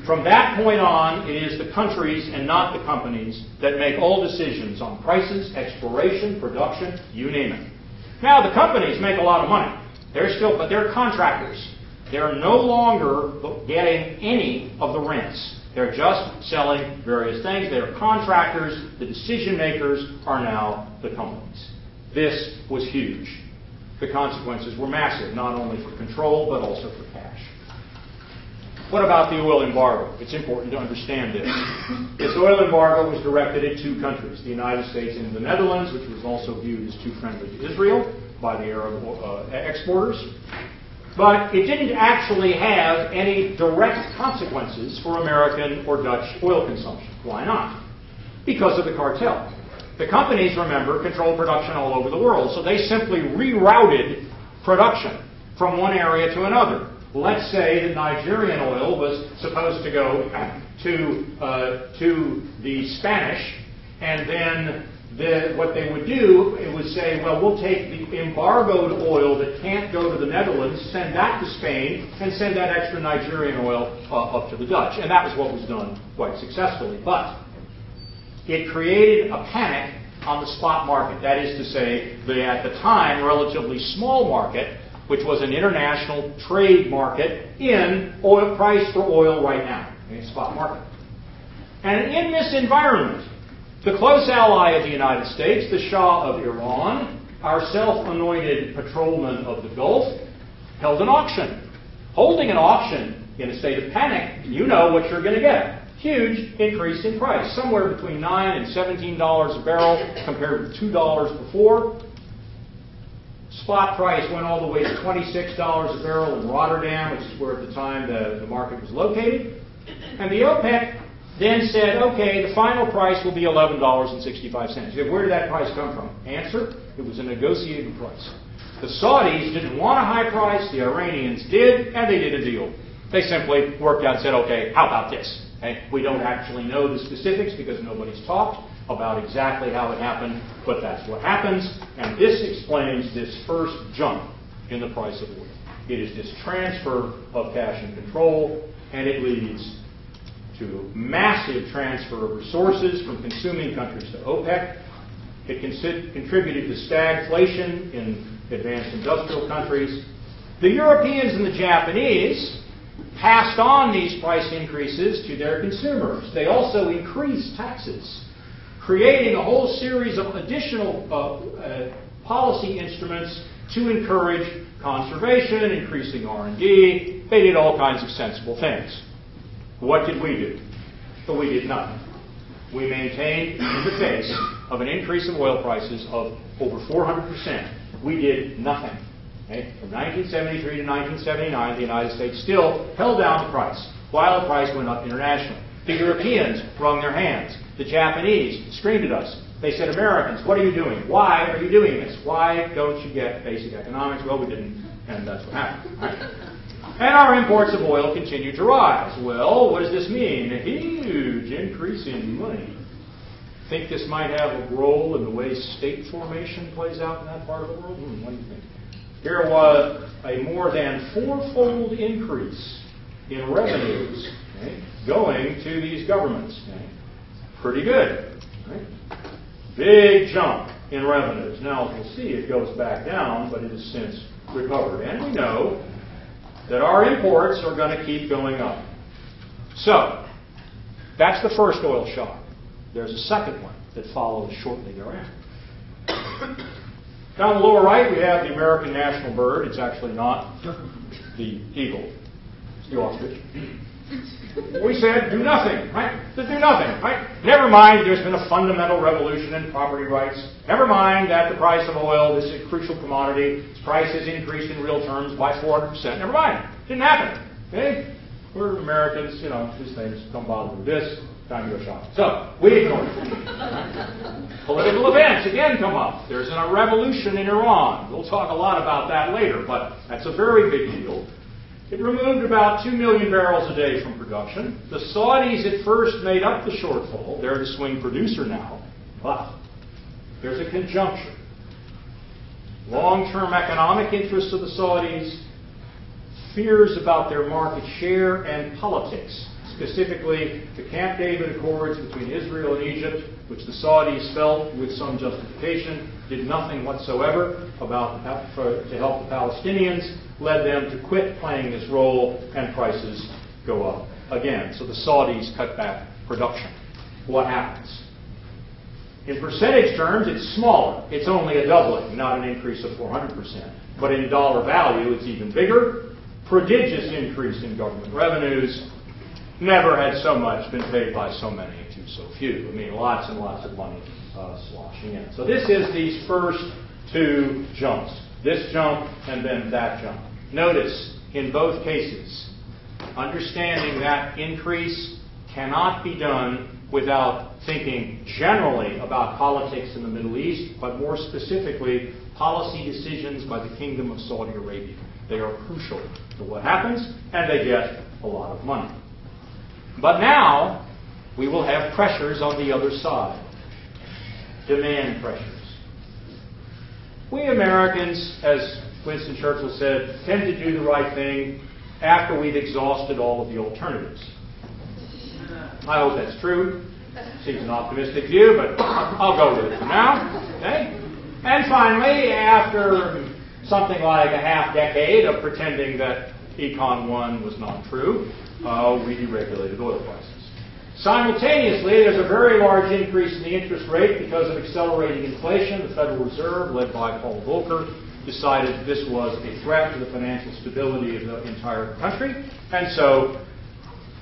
From that point on, it is the countries and not the companies that make all decisions on prices, exploration, production, you name it. Now, the companies make a lot of money. But they're contractors. They're no longer getting any of the rents. They're just selling various things. They're contractors. The decision makers are now the companies. This was huge. The consequences were massive, not only for control, but also for cash. What about the oil embargo? It's important to understand this. This oil embargo was directed at two countries, the United States and the Netherlands, which was also viewed as too friendly to Israel by the Arab exporters. But it didn't actually have any direct consequences for American or Dutch oil consumption. Why not? Because of the cartel. The companies, remember, control production all over the world, so they simply rerouted production from one area to another. Let's say that Nigerian oil was supposed to go to the Spanish, and then what they would do, it would say, well, we'll take the embargoed oil that can't go to the Netherlands, send that to Spain, and send that extra Nigerian oil up to the Dutch. And that was what was done quite successfully. But it created a panic on the spot market. That is to say, the, at the time, relatively small market, which was an international trade market in oil price for oil right now, a spot market. And in this environment, the close ally of the United States, the Shah of Iran, our self-anointed patrolman of the Gulf, held an auction. Holding an auction in a state of panic, you know what you're going to get. Huge increase in price, somewhere between $9 and $17 a barrel compared with $2 before. Spot price went all the way to $26 a barrel in Rotterdam, which is where at the time the market was located. And the OPEC then said, okay, the final price will be $11.65. Where did that price come from? Answer, it was a negotiated price. The Saudis didn't want a high price, the Iranians did, and they did a deal. They simply worked out and said, okay, how about this? Okay? We don't actually know the specifics because nobody's talked about exactly how it happened, but that's what happens, and this explains this first jump in the price of oil. It is this transfer of cash and control, and it leads to massive transfer of resources from consuming countries to OPEC. It contributed to stagflation in advanced industrial countries. The Europeans and the Japanese passed on these price increases to their consumers. They also increased taxes, creating a whole series of additional policy instruments to encourage conservation, increasing R&D. They did all kinds of sensible things. What did we do? Well, we did nothing. We maintained, in the face of an increase in oil prices of over 400%, we did nothing. Okay? From 1973 to 1979, the United States still held down the price, while the price went up internationally. The Europeans wrung their hands. The Japanese screamed at us. They said, Americans, what are you doing? Why are you doing this? Why don't you get basic economics? Well, we didn't, and that's what happened. Right? And our imports of oil continued to rise. Well, what does this mean? A huge increase in money. Think this might have a role in the way state formation plays out in that part of the world? What do you think? Here was a more than fourfold increase in revenues, okay, going to these governments. Okay. Pretty good. Right? Big jump in revenues. Now, as we'll see, it goes back down, but it has since recovered. And we know that our imports are going to keep going up. So, that's the first oil shock. There's a second one that follows shortly thereafter. Down the lower right, we have the American national bird. It's actually not the eagle. It's the ostrich. We said, do nothing, right? Just do nothing, right? Never mind, there's been a fundamental revolution in property rights. Never mind that the price of oil, this is a crucial commodity, its price has increased in real terms by 400%. Never mind. Didn't happen. Okay? We're Americans, you know, these things don't bother with this. Time to go shopping. So, we ignore it. Political events, again, come up. There's a revolution in Iran. We'll talk a lot about that later, but that's a very big deal. It removed about 2 million barrels a day from production. The Saudis at first made up the shortfall. They're the swing producer now. But There's a conjuncture. Long-term economic interests of the Saudis, fears about their market share, and politics. Specifically, the Camp David Accords between Israel and Egypt, which the Saudis felt, with some justification, did nothing whatsoever to help the Palestinians, led them to quit playing this role, and prices go up again. So the Saudis cut back production. What happens? In percentage terms, it's smaller. It's only a doubling, not an increase of 400%. But in dollar value, it's even bigger. Prodigious increase in government revenues. Never had so much been paid by so many to so few. I mean, lots and lots of money sloshing in. So this is these first two jumps. This jump and then that jump. Notice, in both cases, understanding that increase cannot be done without thinking generally about politics in the Middle East, but more specifically, policy decisions by the Kingdom of Saudi Arabia. They are crucial to what happens, and they get a lot of money. But now, we will have pressures on the other side. Demand pressures. We Americans, as Winston Churchill said, tend to do the right thing after we've exhausted all of the alternatives. I hope that's true. Seems an optimistic view, but I'll go with it for now. Okay? And finally, after something like a half-decade of pretending that Econ 1 was not true, we deregulated oil prices. Simultaneously, there's a very large increase in the interest rate because of accelerating inflation. The Federal Reserve, led by Paul Volcker, decided this was a threat to the financial stability of the entire country. And so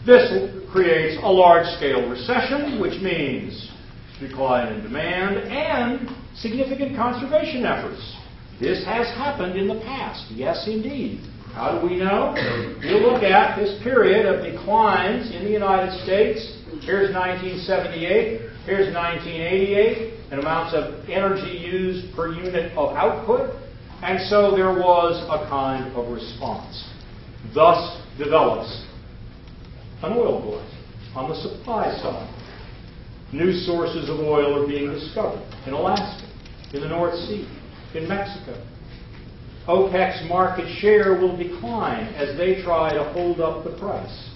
this creates a large-scale recession, which means decline in demand and significant conservation efforts. This has happened in the past. Yes, indeed. How do we know? You look at this period of declines in the United States. Here's 1978. Here's 1988. And amounts of energy used per unit of output. And so there was a kind of response. Thus develops an oil glut on the supply side. New sources of oil are being discovered in Alaska, in the North Sea, in Mexico. OPEC's market share will decline as they try to hold up the price.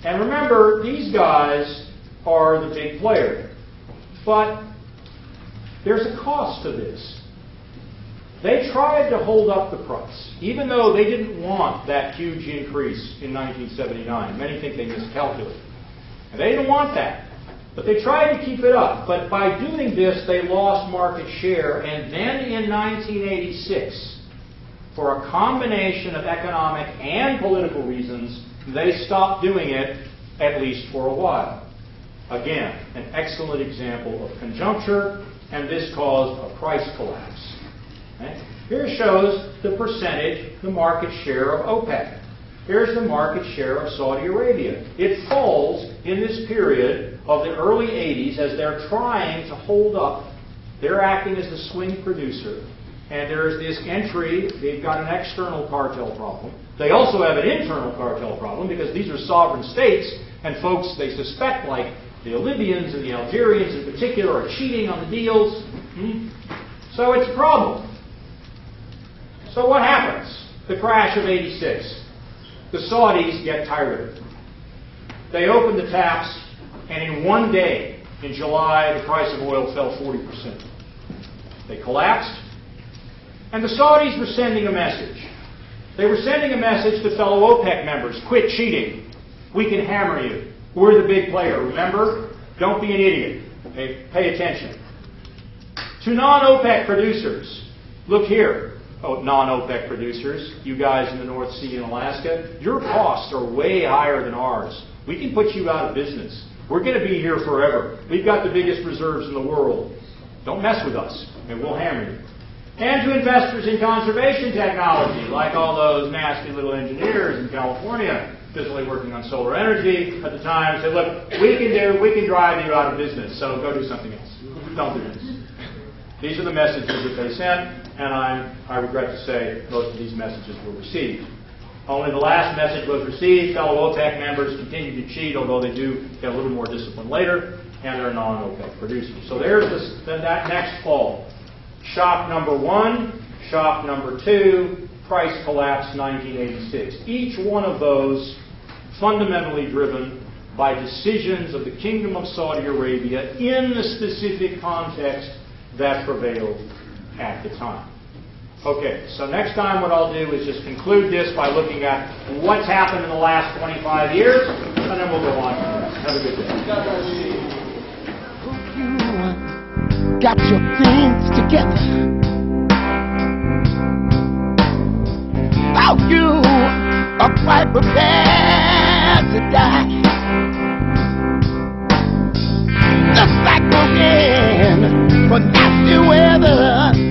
And remember, these guys are the big player. But there's a cost to this. They tried to hold up the price, even though they didn't want that huge increase in 1979. Many think they miscalculated. And they didn't want that. But they tried to keep it up. But by doing this, they lost market share. And then in 1986, for a combination of economic and political reasons, they stopped doing it, at least for a while. Again, an excellent example of conjuncture, and this caused a price collapse. Okay? Here shows the percentage, the market share of OPEC. Here's the market share of Saudi Arabia. It falls in this period of the early 80s as they're trying to hold up. They're acting as the swing producer. And there's this entry. They've got an external cartel problem. They also have an internal cartel problem because these are sovereign states, and folks they suspect, like the Libyans and the Algerians in particular, are cheating on the deals. So it's a problem. So what happens? The crash of 86. The Saudis get tired of it. They open the taps, and in one day, in July, the price of oil fell 40%. They collapsed, and the Saudis were sending a message. They were sending a message to fellow OPEC members, quit cheating. We can hammer you. We're the big player, remember? Don't be an idiot. Okay? Pay attention. To non-OPEC producers, look here. Oh, non-OPEC producers, you guys in the North Sea and Alaska, your costs are way higher than ours. We can put you out of business. We're going to be here forever. We've got the biggest reserves in the world. Don't mess with us, and we'll hammer you. And to investors in conservation technology, like all those nasty little engineers in California, busily working on solar energy at the time, said, look, we can drive you out of business, so go do something else. Don't do this. These are the messages that they sent, and I regret to say most of these messages were received. Only the last message was received. Fellow OPEC members continued to cheat, although they do get a little more discipline later. and they're non-OPEC producers. So there's that next fall. Shock number 1, shock number 2, price collapse 1986. Each one of those fundamentally driven by decisions of the Kingdom of Saudi Arabia in the specific context that prevailed at the time. Okay, so next time what I'll do is just conclude this by looking at what's happened in the last 25 years, and then we'll go on from there. Have a good day. You got your things together. Oh, you are quite prepared to die. Just like the wind for nasty weather.